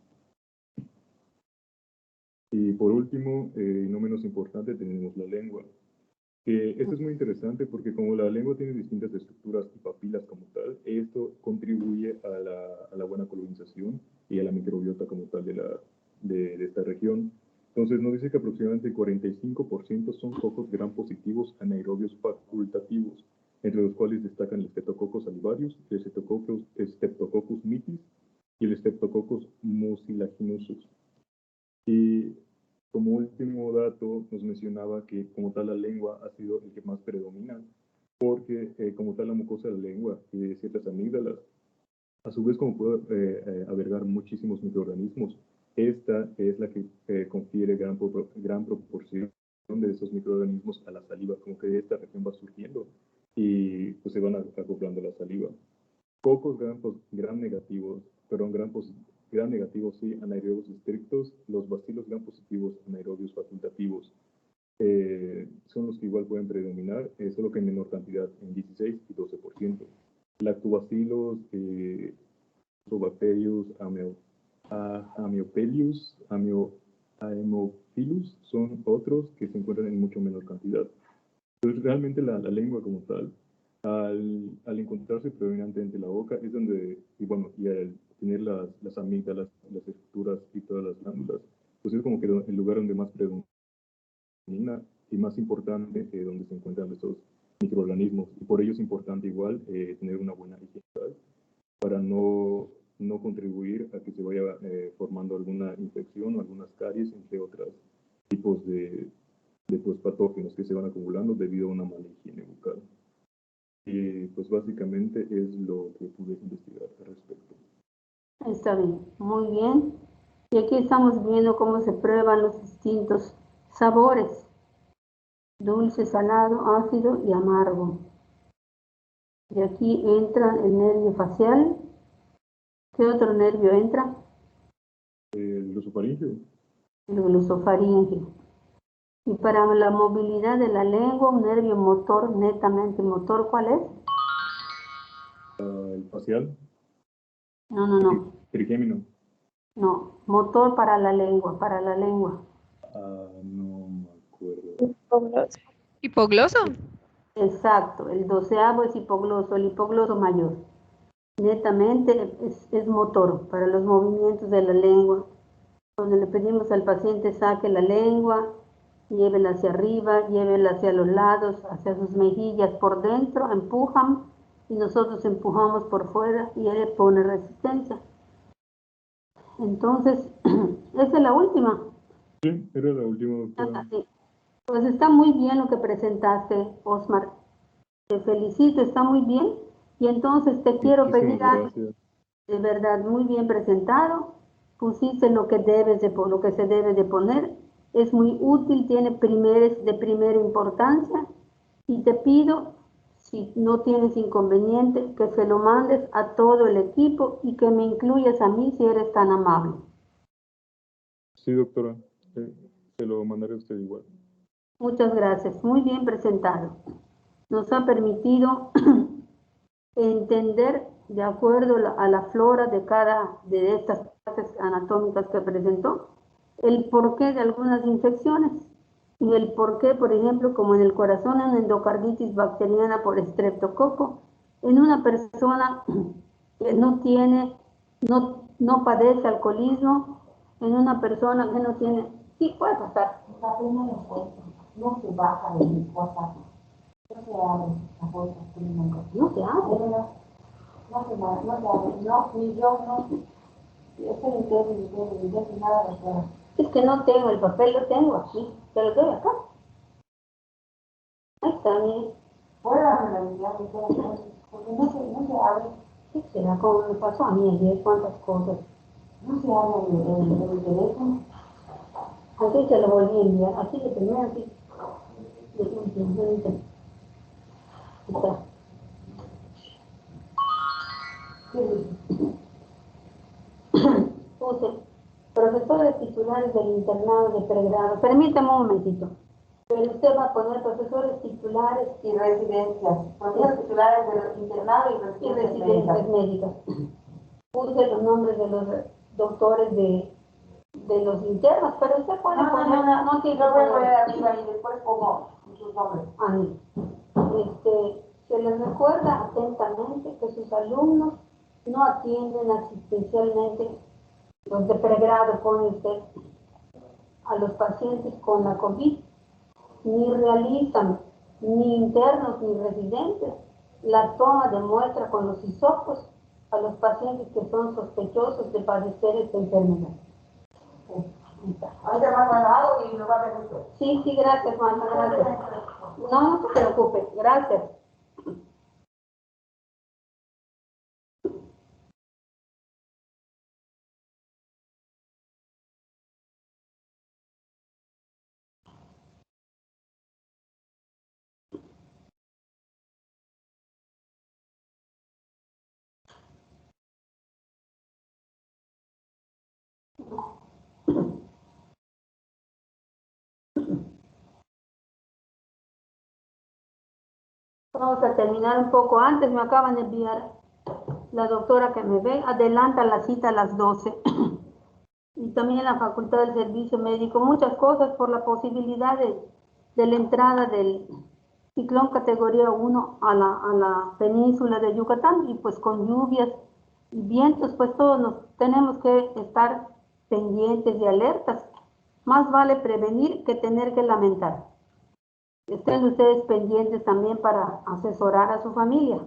Y por último, y no menos importante, tenemos la lengua. Esto es muy interesante porque como la lengua tiene distintas estructuras y papilas como tal, esto contribuye a la buena colonización y a la microbiota como tal de esta región. Entonces nos dice que aproximadamente 45% son cocos gram positivos anaerobios facultativos, entre los cuales destacan el Streptococcus salivarius, el Streptococcus mitis y el Streptococcus mucilaginosus. Y como último dato, nos mencionaba que como tal la lengua ha sido el que más predomina, porque como tal la mucosa de la lengua y ciertas amígdalas, a su vez como puede albergar muchísimos microorganismos, esta es la que confiere gran proporción de esos microorganismos a la saliva, como que esta región va surgiendo y pues se van acoplando a la saliva. Cocos gram negativos, gram negativos sí, anaerobios estrictos, los bacilos gram positivos anaerobios facultativos son los que igual pueden predominar, solo que en menor cantidad, en 16 y 12%. Lactobacilos, Bacterius, Amiopelius, Haemophilus son otros que se encuentran en mucho menor cantidad. Entonces, realmente la lengua como tal, al encontrarse predominantemente en la boca, es donde, y al tener las amígdalas, las estructuras y todas las glándulas, pues es como que el lugar donde más predomina y más importante donde se encuentran estos microorganismos. Y por ello es importante igual tener una buena higiene para no contribuir a que se vaya formando alguna infección o algunas caries, entre otros tipos de patógenos que se van acumulando debido a una mala higiene bucal. Y pues básicamente es lo que pude investigar al respecto. Está bien, muy bien. Y aquí estamos viendo cómo se prueban los distintos sabores: dulce, salado, ácido y amargo. Y aquí entra el nervio facial. ¿Qué otro nervio entra? El glosofaringeo. El glosofaringeo. Y para la movilidad de la lengua, un nervio motor, netamente motor, ¿cuál es? El facial. No. Trigémino. No, motor para la lengua, No me acuerdo. ¿Hipogloso? Exacto, el 12º es hipogloso, el hipogloso mayor. Netamente es motor para los movimientos de la lengua. Donde le pedimos al paciente saque la lengua, llévela hacia arriba, llévela hacia los lados, hacia sus mejillas, por dentro, empujan y nosotros empujamos por fuera y él pone resistencia. Entonces, esa es la última. Sí, era la última, doctora. Sí. Pues está muy bien lo que presentaste, Osmar. Te felicito, está muy bien. Y entonces te quiero pedir algo. De verdad, muy bien presentado. Pusiste lo que lo que se debe de poner. Es muy útil, tiene de primera importancia. Y te pido, si no tienes inconveniente, que se lo mandes a todo el equipo y que me incluyas a mí si eres tan amable. Sí, doctora. Se lo mandaré a usted igual. Muchas gracias. Muy bien presentado. Nos ha permitido entender de acuerdo a la flora de cada de estas partes anatómicas que presentó, el porqué de algunas infecciones y el porqué, por ejemplo, como en el corazón, en endocarditis bacteriana por estreptococo, en una persona que no padece alcoholismo, en una persona que no tiene, sí puede pasar. No se baja de mis cosas, no se abre la bolsa, no se abre. No se abre, no, ni yo, no. Estoy entero, nada de fuera. Es que no tengo el papel, lo tengo aquí, te lo doy acá. Ahí está, mire. Fuera de la realidad, porque no se abre. ¿Qué será? Como me pasó a mí ayer, cuántas cosas. No se abre el teléfono. Así se lo volví a enviar, así le tenía, así. Está. Puse profesores titulares del internado de pregrado. Permítame un momentito. Pero usted va a poner profesores titulares y residencias. Profesores titulares del internado y residencias médicas. Puse los nombres de los doctores de los internos, pero usted puede poner... No tiene que poner arriba y después pongo sus nombres. Se les recuerda atentamente que sus alumnos no atienden asistencialmente, los de pregrado, pone usted, a los pacientes con la COVID, ni realizan, ni internos ni residentes, la toma de muestra con los hisopos a los pacientes que son sospechosos de padecer esta enfermedad. Ahí te va ganado y lo va a ver usted. Sí, gracias, Juana, gracias. No se preocupe, gracias. Vamos a terminar un poco antes, me acaban de enviar la doctora que me ve, adelanta la cita a las 12. Y también la Facultad del Servicio Médico, muchas cosas por la posibilidad de la entrada del ciclón categoría 1 a la península de Yucatán, y pues con lluvias y vientos, pues todos nos tenemos que estar pendientes y alertas. Más vale prevenir que tener que lamentar. Estén ustedes pendientes también para asesorar a su familia.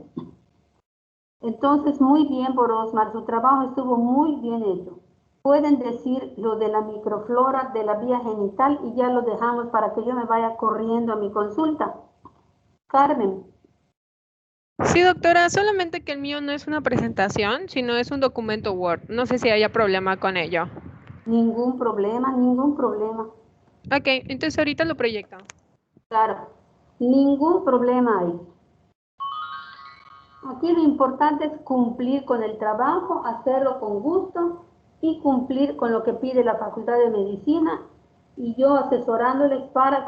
Entonces, muy bien por Osmar, su trabajo estuvo muy bien hecho. Pueden decir lo de la microflora de la vía genital y ya lo dejamos para que yo me vaya corriendo a mi consulta. Carmen. Sí, doctora, solamente que el mío no es una presentación, sino es un documento Word. No sé si haya problema con ello. Ningún problema, ningún problema. Ok, entonces ahorita lo proyecto. Claro, ningún problema hay. Aquí lo importante es cumplir con el trabajo, hacerlo con gusto y cumplir con lo que pide la Facultad de Medicina y yo asesorándoles para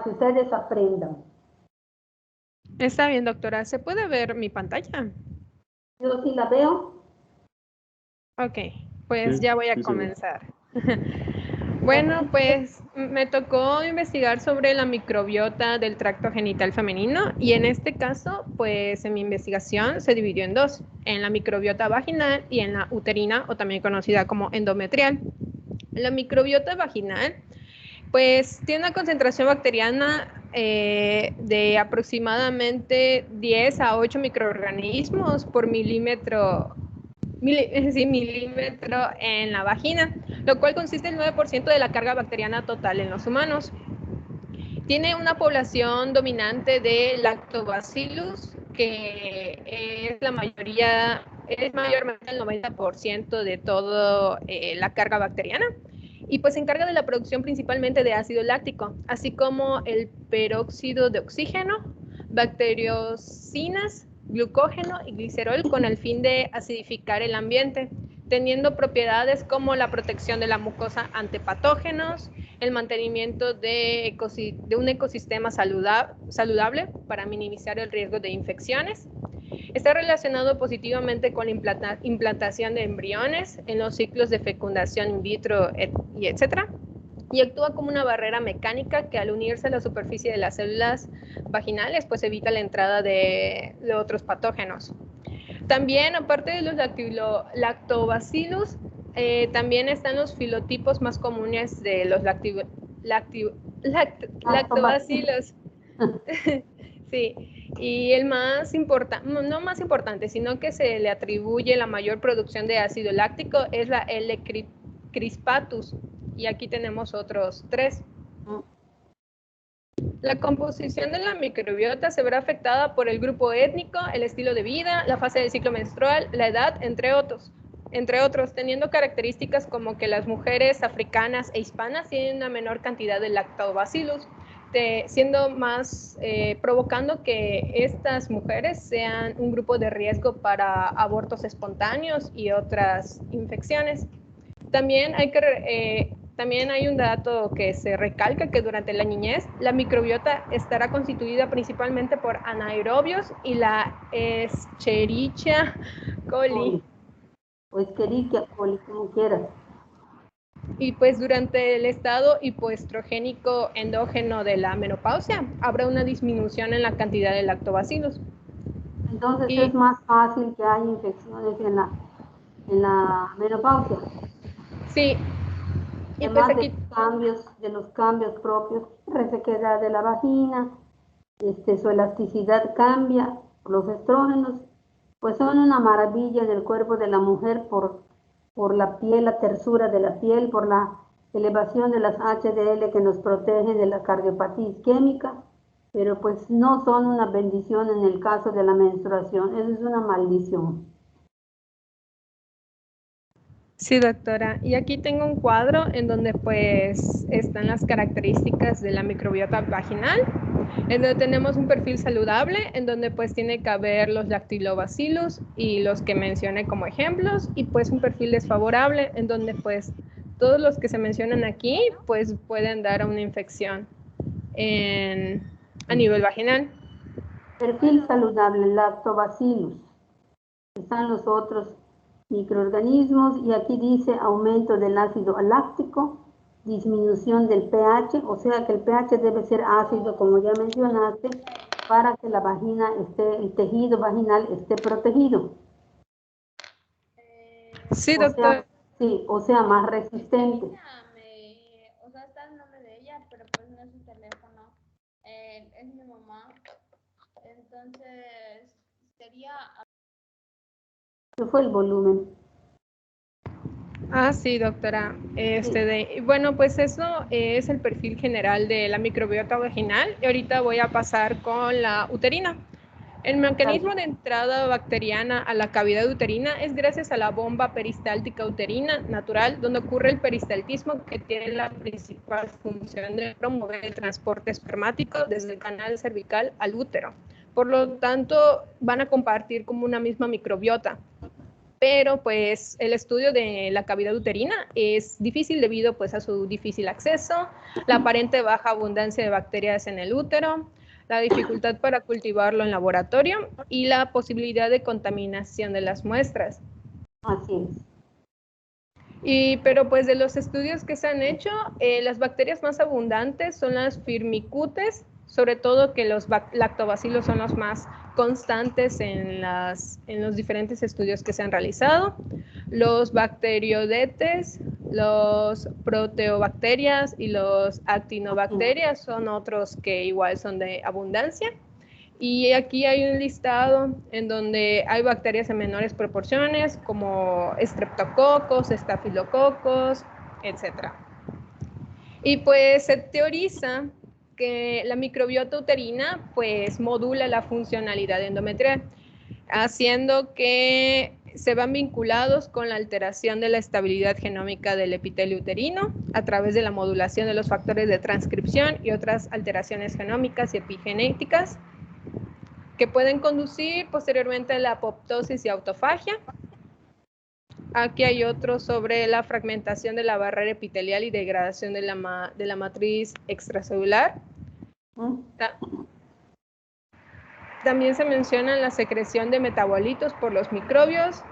que ustedes aprendan. Está bien, doctora. ¿Se puede ver mi pantalla? Yo sí la veo. Ok, pues sí, ya voy a comenzar. Bueno, pues me tocó investigar sobre la microbiota del tracto genital femenino y en este caso, pues en mi investigación se dividió en dos, en la microbiota vaginal y en la uterina, o también conocida como endometrial. La microbiota vaginal, pues tiene una concentración bacteriana de aproximadamente 10 a 8 microorganismos por milímetro en la vagina, lo cual consiste en el 9% de la carga bacteriana total en los humanos. Tiene una población dominante de Lactobacillus, que es mayormente el 90% de toda la carga bacteriana, y pues se encarga de la producción principalmente de ácido láctico, así como el peróxido de oxígeno, bacteriocinas, glucógeno y glicerol con el fin de acidificar el ambiente, teniendo propiedades como la protección de la mucosa ante patógenos, el mantenimiento de un ecosistema saludable para minimizar el riesgo de infecciones, Está relacionado positivamente con la implantación de embriones en los ciclos de fecundación in vitro, y etc. Y actúa como una barrera mecánica que al unirse a la superficie de las células vaginales, pues evita la entrada de otros patógenos. También, aparte de los lactobacillus, también están los filotipos más comunes de los lactobacillus. Sí, y el más importante, no más importante, sino que se le atribuye la mayor producción de ácido láctico es la L. crispatus, y aquí tenemos otros 3. La composición de la microbiota se verá afectada por el grupo étnico, el estilo de vida, la fase del ciclo menstrual, la edad, entre otros, teniendo características como que las mujeres africanas e hispanas tienen una menor cantidad de lactobacillus, siendo más, provocando que estas mujeres sean un grupo de riesgo para abortos espontáneos y otras infecciones. También hay un dato que se recalca, que durante la niñez la microbiota estará constituida principalmente por anaerobios y la Escherichia coli. O Escherichia coli, como quieras. Y pues durante el estado hipoestrogénico endógeno de la menopausia habrá una disminución en la cantidad de lactobacillus. Entonces es más fácil que haya infecciones en la menopausia. Sí. Y además pues aquí de los cambios propios, resequedad de la vagina, su elasticidad cambia, los estrógenos, pues son una maravilla en el cuerpo de la mujer por la piel, la tersura de la piel, por la elevación de las HDL que nos protegen de la cardiopatía isquémica, pero pues no son una bendición en el caso de la menstruación, eso es una maldición. Sí, doctora. Y aquí tengo un cuadro en donde pues están las características de la microbiota vaginal, en donde tenemos un perfil saludable, en donde pues tiene que haber los lactobacillus y los que mencioné como ejemplos, y pues un perfil desfavorable, en donde todos los que se mencionan aquí pues pueden dar a una infección a nivel vaginal. Perfil saludable, lactobacillus. Están los otros microorganismos, y aquí dice aumento del ácido láctico, disminución del pH, o sea que el pH debe ser ácido, como ya mencionaste, para que la vagina el tejido vaginal esté protegido. Sí, doctor. O sea, más resistente. O sea, está el nombre de ella, pero pues no es su teléfono. Es mi mamá. Entonces, sería... ¿Qué fue el volumen? Ah, sí, doctora. Bueno, pues eso es el perfil general de la microbiota vaginal, y ahorita voy a pasar con la uterina. El mecanismo de entrada bacteriana a la cavidad uterina es gracias a la bomba peristáltica uterina natural, donde ocurre el peristaltismo, que tiene la principal función de promover el transporte espermático desde el canal cervical al útero. Por lo tanto, van a compartir como una misma microbiota. Pero pues el estudio de la cavidad uterina es difícil debido pues a su difícil acceso, la aparente baja abundancia de bacterias en el útero, la dificultad para cultivarlo en laboratorio y la posibilidad de contaminación de las muestras. Así es. Pero pues de los estudios que se han hecho, las bacterias más abundantes son las firmicutes, sobre todo que los lactobacilos son los más constantes en los diferentes estudios que se han realizado. Los bacteriodetes, los proteobacterias y los actinobacterias son otros que igual son de abundancia. Y aquí hay un listado en donde hay bacterias en menores proporciones, como estreptococos, estafilococos, etc. Y pues se teoriza que la microbiota uterina pues modula la funcionalidad endometrial, haciendo que se van vinculados con la alteración de la estabilidad genómica del epitelio uterino a través de la modulación de los factores de transcripción y otras alteraciones genómicas y epigenéticas que pueden conducir posteriormente a la apoptosis y autofagia. Aquí hay otro sobre la fragmentación de la barrera epitelial y degradación de la matriz extracelular. También se menciona la secreción de metabolitos por los microbios,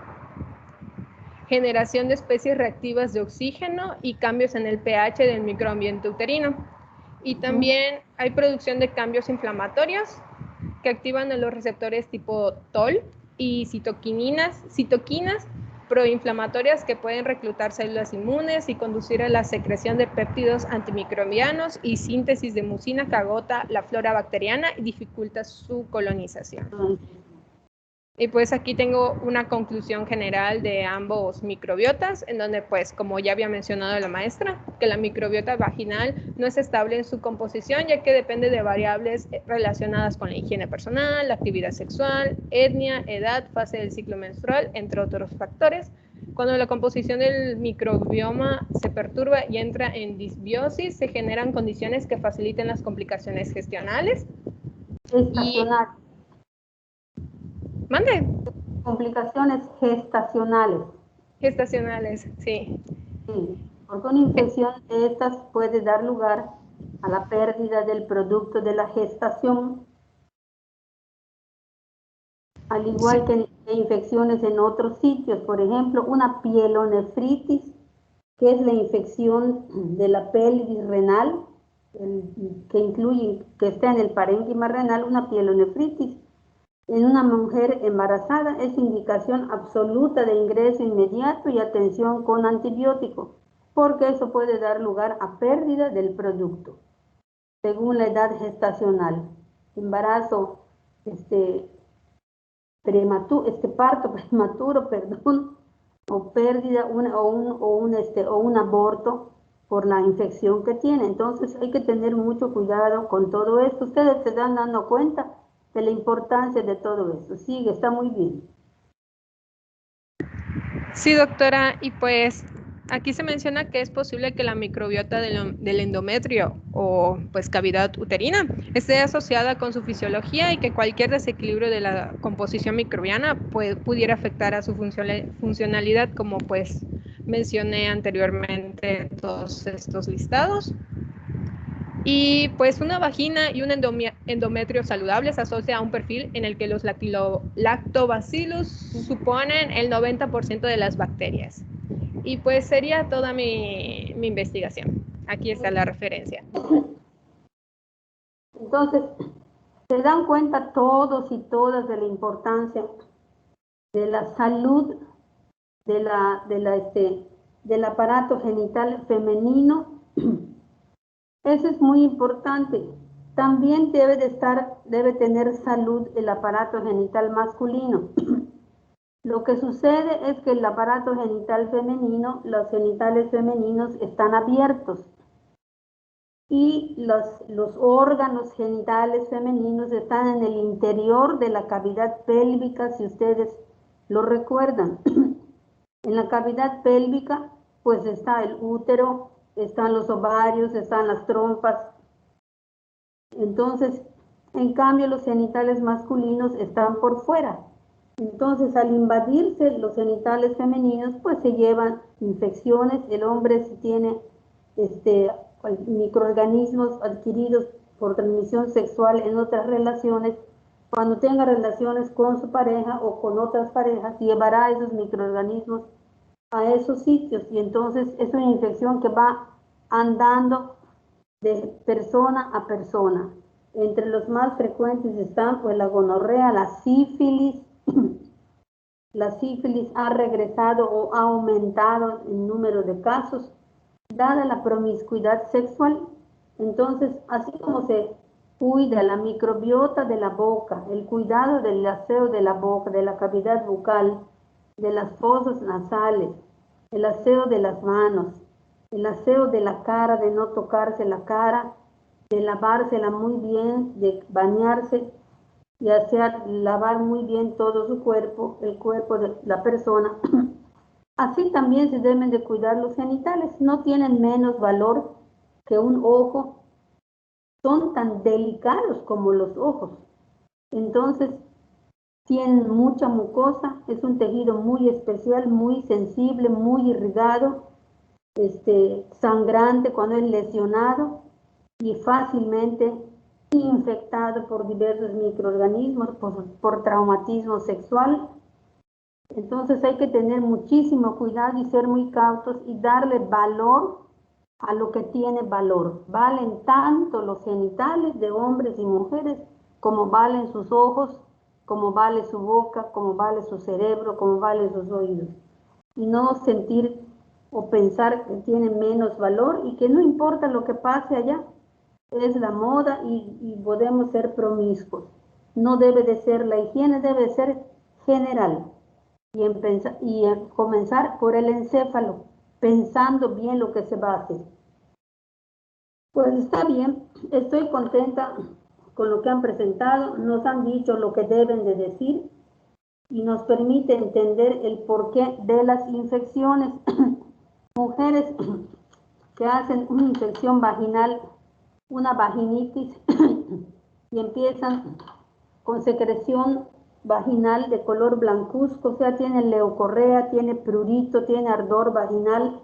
generación de especies reactivas de oxígeno y cambios en el pH del microambiente uterino. Y también hay producción de cambios inflamatorios que activan a los receptores tipo TOL y citoquinas proinflamatorias que pueden reclutar células inmunes y conducir a la secreción de péptidos antimicrobianos y síntesis de mucina que agota la flora bacteriana y dificulta su colonización. Y pues aquí tengo una conclusión general de ambos microbiotas, en donde pues como ya había mencionado la maestra, que la microbiota vaginal no es estable en su composición, ya que depende de variables relacionadas con la higiene personal, la actividad sexual, etnia, edad, fase del ciclo menstrual, entre otros factores. Cuando la composición del microbioma se perturba y entra en disbiosis, se generan condiciones que faciliten las complicaciones gestionales. ¿Mande? Complicaciones gestacionales. Gestacionales, sí. Sí, porque una infección de estas puede dar lugar a la pérdida del producto de la gestación, al igual que infecciones en otros sitios. Por ejemplo, una pielonefritis, que es la infección de la pelvis renal, que está en el parénquima renal, una pielonefritis. En una mujer embarazada es indicación absoluta de ingreso inmediato y atención con antibiótico, porque eso puede dar lugar a pérdida del producto, según la edad gestacional. Embarazo, parto prematuro, o pérdida, o un aborto por la infección que tiene. Entonces hay que tener mucho cuidado con todo esto. Ustedes se están dando cuenta de la importancia de todo eso. Sigue, está muy bien. Sí, doctora, y pues aquí se menciona que es posible que la microbiota del endometrio o pues cavidad uterina esté asociada con su fisiología y que cualquier desequilibrio de la composición microbiana pudiera afectar a su funcionalidad, como pues mencioné anteriormente todos estos listados. Y pues una vagina y un endometrio saludable se asocia a un perfil en el que los lactobacillus suponen el 90% de las bacterias. Y pues sería toda mi investigación. Aquí está la referencia. Entonces, se dan cuenta todos y todas de la importancia de la salud del aparato genital femenino. Eso es muy importante. También debe tener salud el aparato genital masculino. Lo que sucede es que el aparato genital femenino, los genitales femeninos están abiertos y los órganos genitales femeninos están en el interior de la cavidad pélvica, si ustedes lo recuerdan. En la cavidad pélvica pues está el útero, están los ovarios, están las trompas. Entonces, en cambio, los genitales masculinos están por fuera. Entonces, al invadirse los genitales femeninos, pues se llevan infecciones. El hombre si tiene microorganismos adquiridos por transmisión sexual en otras relaciones, cuando tenga relaciones con su pareja o con otras parejas, llevará esos microorganismos a esos sitios, y entonces es una infección que va andando de persona a persona. Entre los más frecuentes están pues la gonorrea, la sífilis. La sífilis ha regresado o ha aumentado el número de casos, dada la promiscuidad sexual. Entonces, así como se cuida la microbiota de la boca, el cuidado del aseo de la boca, de la cavidad bucal, de las fosas nasales, el aseo de las manos, el aseo de la cara, de no tocarse la cara, de lavársela muy bien, de bañarse y lavar muy bien todo su cuerpo, el cuerpo de la persona. Así también se deben de cuidar los genitales, no tienen menos valor que un ojo, son tan delicados como los ojos. Entonces, tienen mucha mucosa, es un tejido muy especial, muy sensible, muy irrigado, sangrante cuando es lesionado y fácilmente infectado por diversos microorganismos, por traumatismo sexual. Entonces hay que tener muchísimo cuidado y ser muy cautos y darle valor a lo que tiene valor. Valen tanto los genitales de hombres y mujeres como valen sus ojos, como vale su boca, como vale su cerebro, como valen sus oídos. Y no sentir o pensar que tienen menos valor y que no importa lo que pase allá, es la moda y podemos ser promiscuos. No debe de ser, la higiene debe ser general y comenzar por el encéfalo, pensando bien lo que se va a hacer. Pues está bien, estoy contenta con lo que han presentado, nos han dicho lo que deben de decir y nos permite entender el porqué de las infecciones. Mujeres que hacen una infección vaginal, una vaginitis, y empiezan con secreción vaginal de color blancuzco, o sea, tiene leucorrea, tiene prurito, tiene ardor vaginal,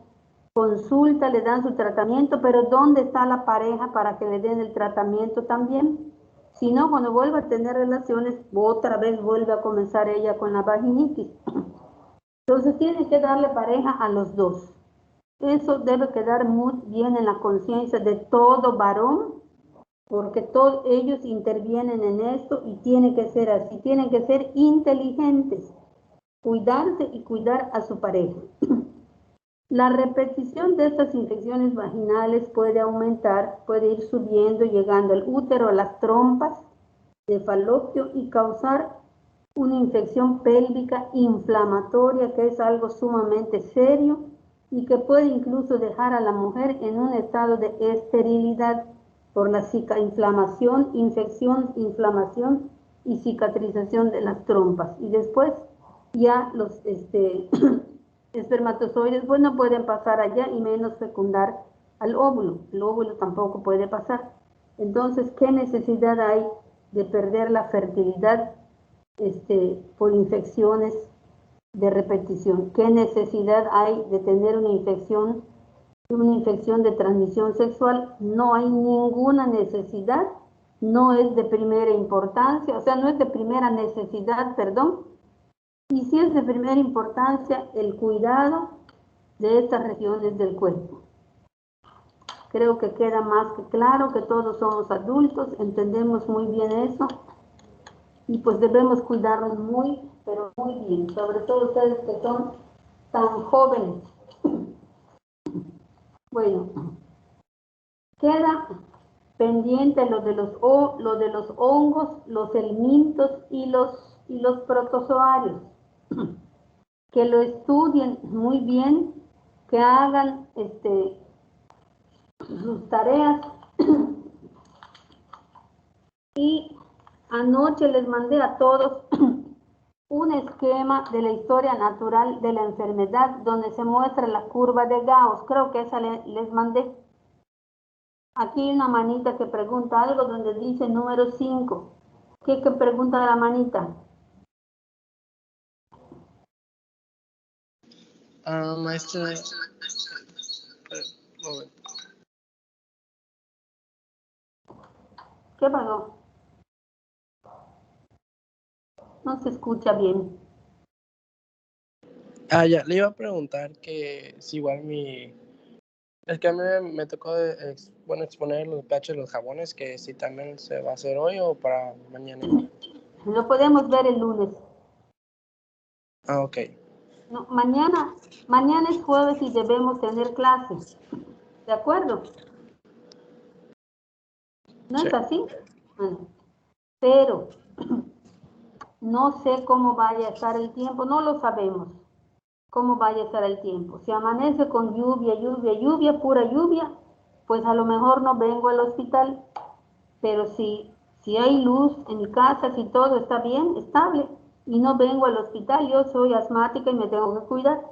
consulta, le dan su tratamiento, pero ¿dónde está la pareja para que le den el tratamiento también? Si no, cuando vuelva a tener relaciones, otra vez vuelve a comenzar ella con la vaginitis. Entonces tiene que darle pareja a los dos. Eso debe quedar muy bien en la conciencia de todo varón, porque todos ellos intervienen en esto y tiene que ser así, tienen que ser inteligentes, cuidarse y cuidar a su pareja. La repetición de estas infecciones vaginales puede aumentar, puede ir subiendo, llegando al útero, a las trompas de falopio y causar una infección pélvica inflamatoria, que es algo sumamente serio y que puede incluso dejar a la mujer en un estado de esterilidad por la inflamación, inflamación y cicatrización de las trompas. Y después ya los espermatozoides pues no pueden pasar allá y menos fecundar al óvulo. El óvulo tampoco puede pasar. Entonces, ¿qué necesidad hay de perder la fertilidad por infecciones de repetición? ¿Qué necesidad hay de tener una infección de transmisión sexual? No hay ninguna necesidad, no es de primera importancia, o sea, no es de primera necesidad, perdón, y sí es de primera importancia el cuidado de estas regiones del cuerpo. Creo que queda más que claro que todos somos adultos, entendemos muy bien eso, y pues debemos cuidarnos muy, pero muy bien, sobre todo ustedes que son tan jóvenes. Bueno, queda pendiente lo de los hongos, los helmintos y los protozoarios. Que lo estudien muy bien, que hagan sus tareas. Y anoche les mandé a todos un esquema de la historia natural de la enfermedad donde se muestra la curva de Gauss. Creo que esa les mandé. Aquí hay una manita que pregunta algo donde dice número 5. ¿Qué pregunta la manita? Maestra, ¿Qué pasó? No se escucha bien. Ya, le iba a preguntar que si igual es que a mí me tocó exponer los pH de los jabones, que si también se va a hacer hoy o para mañana. Lo podemos ver el lunes. Ok. No, mañana es jueves y debemos tener clases. ¿De acuerdo? ¿No es así? Pero no sé cómo vaya a estar el tiempo, no lo sabemos cómo vaya a estar el tiempo. Si amanece con lluvia, pura lluvia, pues a lo mejor no vengo al hospital, pero si hay luz en mi casa, si todo está bien, estable, y no vengo al hospital, yo soy asmática y me tengo que cuidar,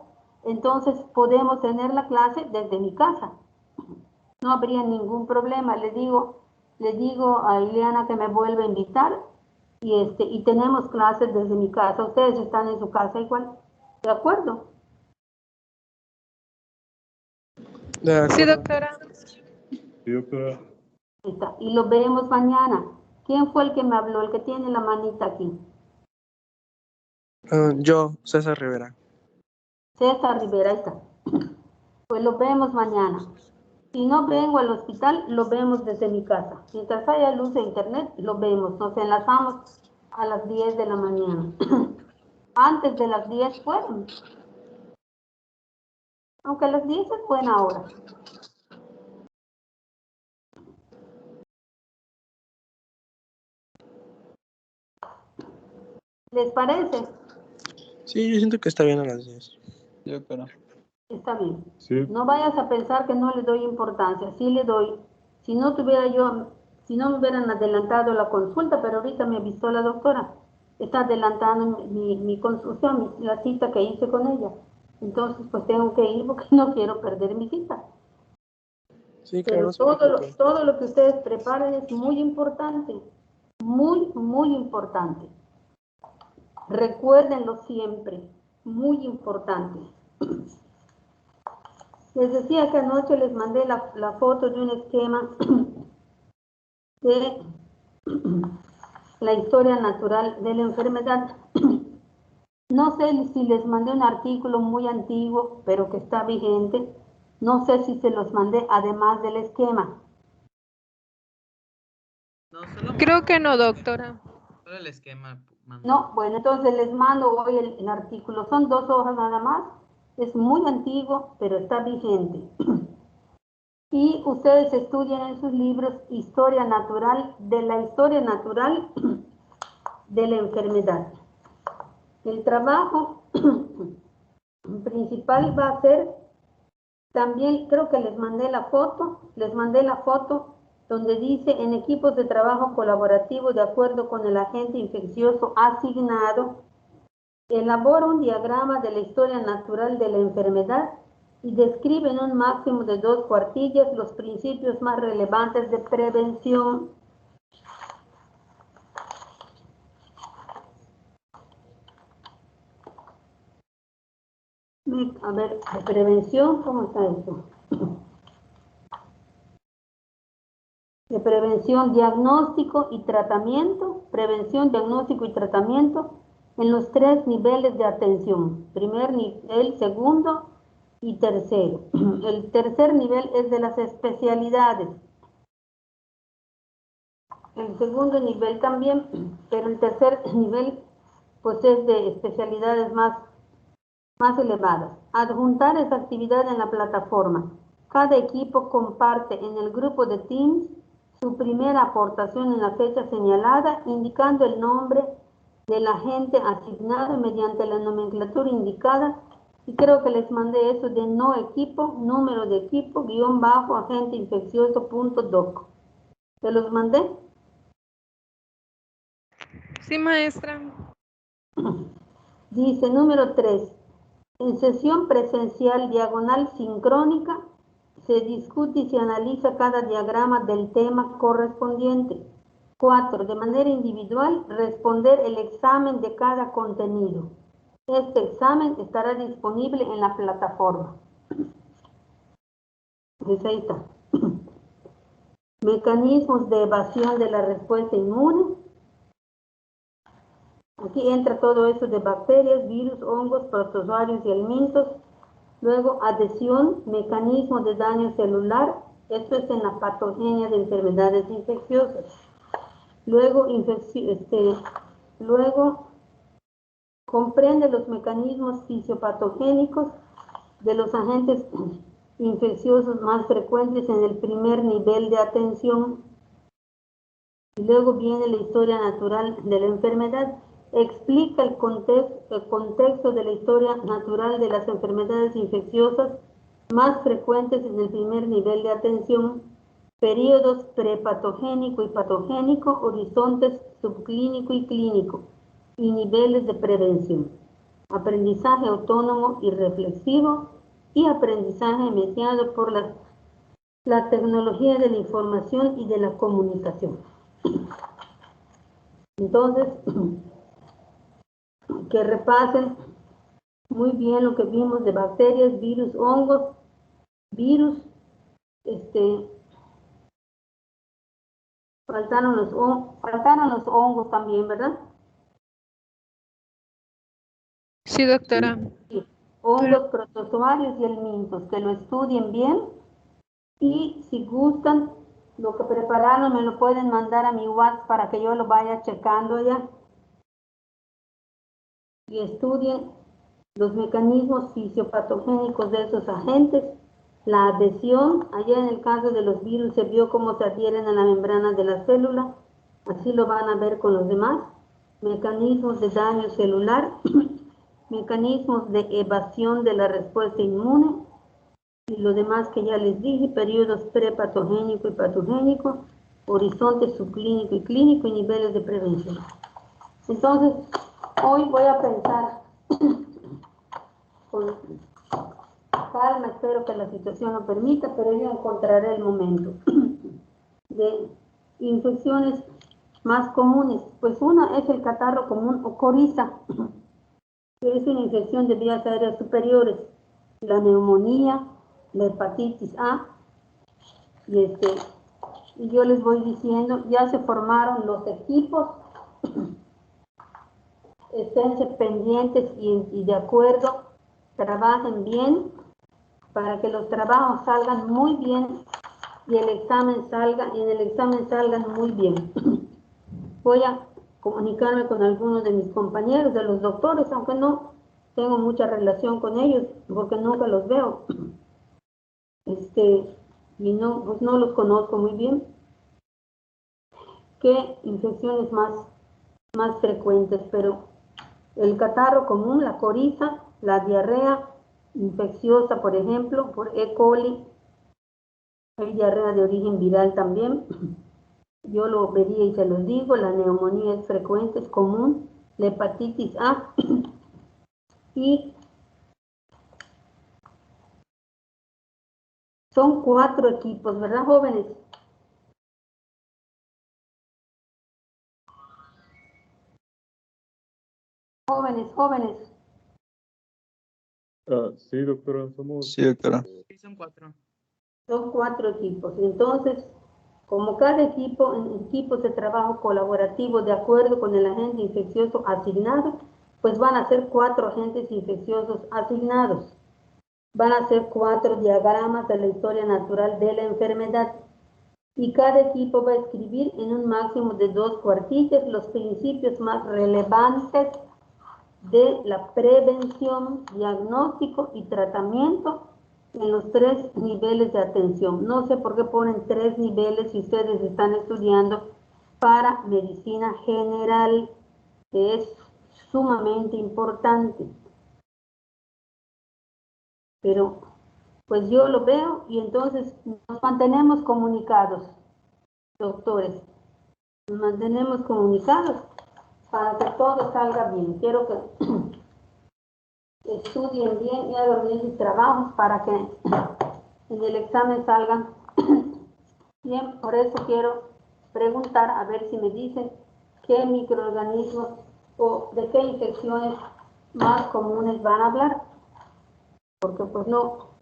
entonces podemos tener la clase desde mi casa. No habría ningún problema. Le digo a Ileana que me vuelva a invitar y tenemos clases desde mi casa. Ustedes están en su casa igual. ¿De acuerdo? Sí, doctora. Sí, doctora. Ahí está. Y lo vemos mañana. ¿Quién fue el que me habló? El que tiene la manita aquí. Yo, César Rivera. César Rivera, ahí está. Pues lo vemos mañana. Si no vengo al hospital, lo vemos desde mi casa. Mientras haya luz de internet, lo vemos. Nos enlazamos a las 10 de la mañana. Antes de las 10 pueden. Aunque las 10 es buena hora. ¿Les parece? Sí, yo siento que está bien a las 10. Sí, pero... Está bien. Sí. No vayas a pensar que no le doy importancia. Sí le doy. Si no me hubieran adelantado la consulta, pero ahorita me avisó la doctora. Está adelantando mi consulta, la cita que hice con ella. Entonces, pues tengo que ir porque no quiero perder mi cita. Sí, Pero claro. todo lo que ustedes preparen es muy importante. Muy, muy importante. Recuérdenlo siempre. Muy importante. Les decía que anoche les mandé la foto de un esquema de la historia natural de la enfermedad. No sé si les mandé un artículo muy antiguo, pero que está vigente. No sé si se los mandé además del esquema. Creo que no, doctora. Solo el esquema. No, bueno, entonces les mando hoy el artículo. Son 2 hojas nada más. Es muy antiguo, pero está vigente. Y ustedes estudian en sus libros historia natural de la enfermedad. El trabajo principal va a ser, también creo que les mandé la foto donde dice en equipos de trabajo colaborativo de acuerdo con el agente infeccioso asignado, elabora un diagrama de la historia natural de la enfermedad y describe en un máximo de 2 cuartillas los principios más relevantes de prevención. A ver, de prevención, ¿cómo está eso? De prevención, diagnóstico y tratamiento, prevención, diagnóstico y tratamiento en los 3 niveles de atención, primer nivel, segundo y tercero. El tercer nivel es de las especialidades. El segundo nivel también, pero el tercer nivel pues es de especialidades más elevadas. Adjuntar esa actividad en la plataforma. Cada equipo comparte en el grupo de Teams su primera aportación en la fecha señalada, indicando el nombre del agente asignado mediante la nomenclatura indicada. Y creo que les mandé eso de no equipo, número de equipo, _ agente infeccioso.doc. ¿Se los mandé? Sí, maestra. Dice número 3. En sesión presencial diagonal sincrónica, se discute y se analiza cada diagrama del tema correspondiente. 4. De manera individual, responder el examen de cada contenido. Este examen estará disponible en la plataforma. Pues ahí está. Mecanismos de evasión de la respuesta inmune. Aquí entra todo eso de bacterias, virus, hongos, protozoarios y helmintos. Luego, adhesión, mecanismo de daño celular. Esto es en la patogenia de enfermedades infecciosas. Luego, comprende los mecanismos fisiopatogénicos de los agentes infecciosos más frecuentes en el primer nivel de atención. Y luego viene la historia natural de la enfermedad. Explica el contexto de la historia natural de las enfermedades infecciosas más frecuentes en el primer nivel de atención, periodos prepatogénico y patogénico, horizontes subclínico y clínico, y niveles de prevención, aprendizaje autónomo y reflexivo, y aprendizaje mediado por la tecnología de la información y de la comunicación. Entonces, que repasen muy bien lo que vimos de bacterias, virus, hongos, virus, Faltaron los hongos también, ¿verdad? Sí, doctora. Sí. Hongos, protozoarios y helmintos, que lo estudien bien. Y si gustan, lo que prepararon me lo pueden mandar a mi WhatsApp para que yo lo vaya checando ya. Y estudien los mecanismos fisiopatogénicos de esos agentes. La adhesión, allá en el caso de los virus se vio cómo se adhieren a la membrana de la célula, así lo van a ver con los demás. Mecanismos de daño celular, mecanismos de evasión de la respuesta inmune, y lo demás que ya les dije, periodos prepatogénico y patogénico, horizonte subclínico y clínico y niveles de prevención. Entonces, hoy voy a pensar con calma, espero que la situación lo permita, pero yo encontraré el momento de infecciones más comunes. Pues una es el catarro común o coriza, que es una infección de vías aéreas superiores, la neumonía, la hepatitis A, y yo les voy diciendo, ya se formaron los equipos, esténse pendientes y de acuerdo, trabajen bien para que los trabajos salgan muy bien y en el examen salgan muy bien. Voy a comunicarme con algunos de mis compañeros, de los doctores, aunque no tengo mucha relación con ellos, porque nunca los veo. Y no, pues no los conozco muy bien. ¿Qué infecciones más frecuentes? Pero el catarro común, la coriza, la diarrea infecciosa, por ejemplo, por E. coli, hay diarrea de origen viral también. Yo lo vería y se los digo, la neumonía es frecuente, es común, la hepatitis A y son 4 equipos, ¿verdad, jóvenes? Jóvenes. Sí, doctora, somos... Sí, doctora. Sí, son 4. Son 4 equipos. Entonces, como cada equipo, en equipos de trabajo colaborativo de acuerdo con el agente infeccioso asignado, pues van a ser 4 agentes infecciosos asignados. Van a ser 4 diagramas de la historia natural de la enfermedad. Y cada equipo va a escribir en un máximo de 2 cuartillas los principios más relevantes de la prevención, diagnóstico y tratamiento en los 3 niveles de atención. No sé por qué ponen 3 niveles si ustedes están estudiando para medicina general, que es sumamente importante. Pero pues yo lo veo y entonces nos mantenemos comunicados, doctores. Nos mantenemos comunicados para que todo salga bien. Quiero que estudien bien y hagan bien sus trabajos para que en el examen salgan bien. Por eso quiero preguntar a ver si me dicen qué microorganismos o de qué infecciones más comunes van a hablar, porque pues no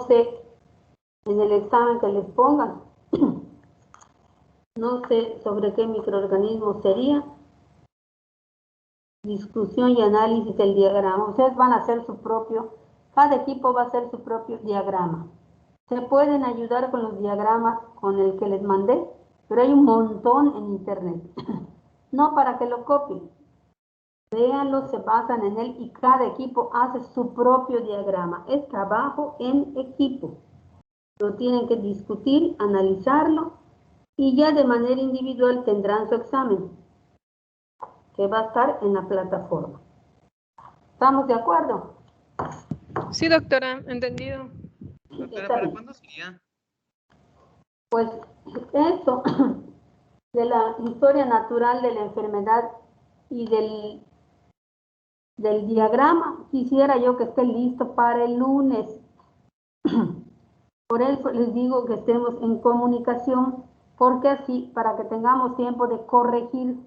sé en el examen que les pongan, no sé sobre qué microorganismo sería. Discusión y análisis del diagrama. Ustedes van a hacer su propio, cada equipo va a hacer su propio diagrama. Se pueden ayudar con los diagramas con el que les mandé, pero hay un montón en internet. No para que lo copien. Véanlo, se basan en él y cada equipo hace su propio diagrama. Es trabajo en equipo. Lo tienen que discutir, analizarlo y ya de manera individual tendrán su examen, que va a estar en la plataforma. ¿Estamos de acuerdo? Sí, doctora, entendido. Doctora, ¿para cuándo sería? Pues esto de la historia natural de la enfermedad y del diagrama, quisiera yo que esté listo para el lunes. Por eso les digo que estemos en comunicación, porque así, para que tengamos tiempo de corregir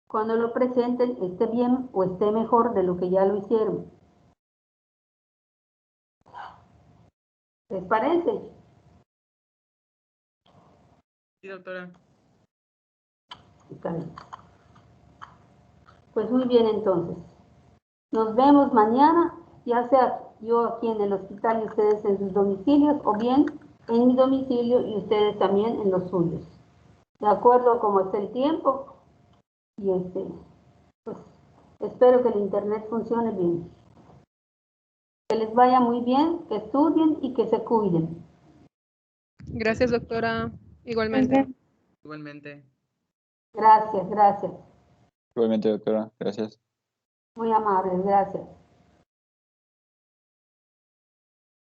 cuando lo presenten, esté bien o esté mejor de lo que ya lo hicieron. ¿Les parece? Sí, doctora. Está bien. Pues muy bien, entonces. Nos vemos mañana, ya sea yo aquí en el hospital y ustedes en sus domicilios, o bien en mi domicilio y ustedes también en los suyos. De acuerdo a cómo esté el tiempo, y pues espero que el internet funcione bien. Que les vaya muy bien, que estudien y que se cuiden. Gracias, doctora. Igualmente. Igualmente. Gracias, gracias. Igualmente, doctora. Gracias. Muy amables, gracias.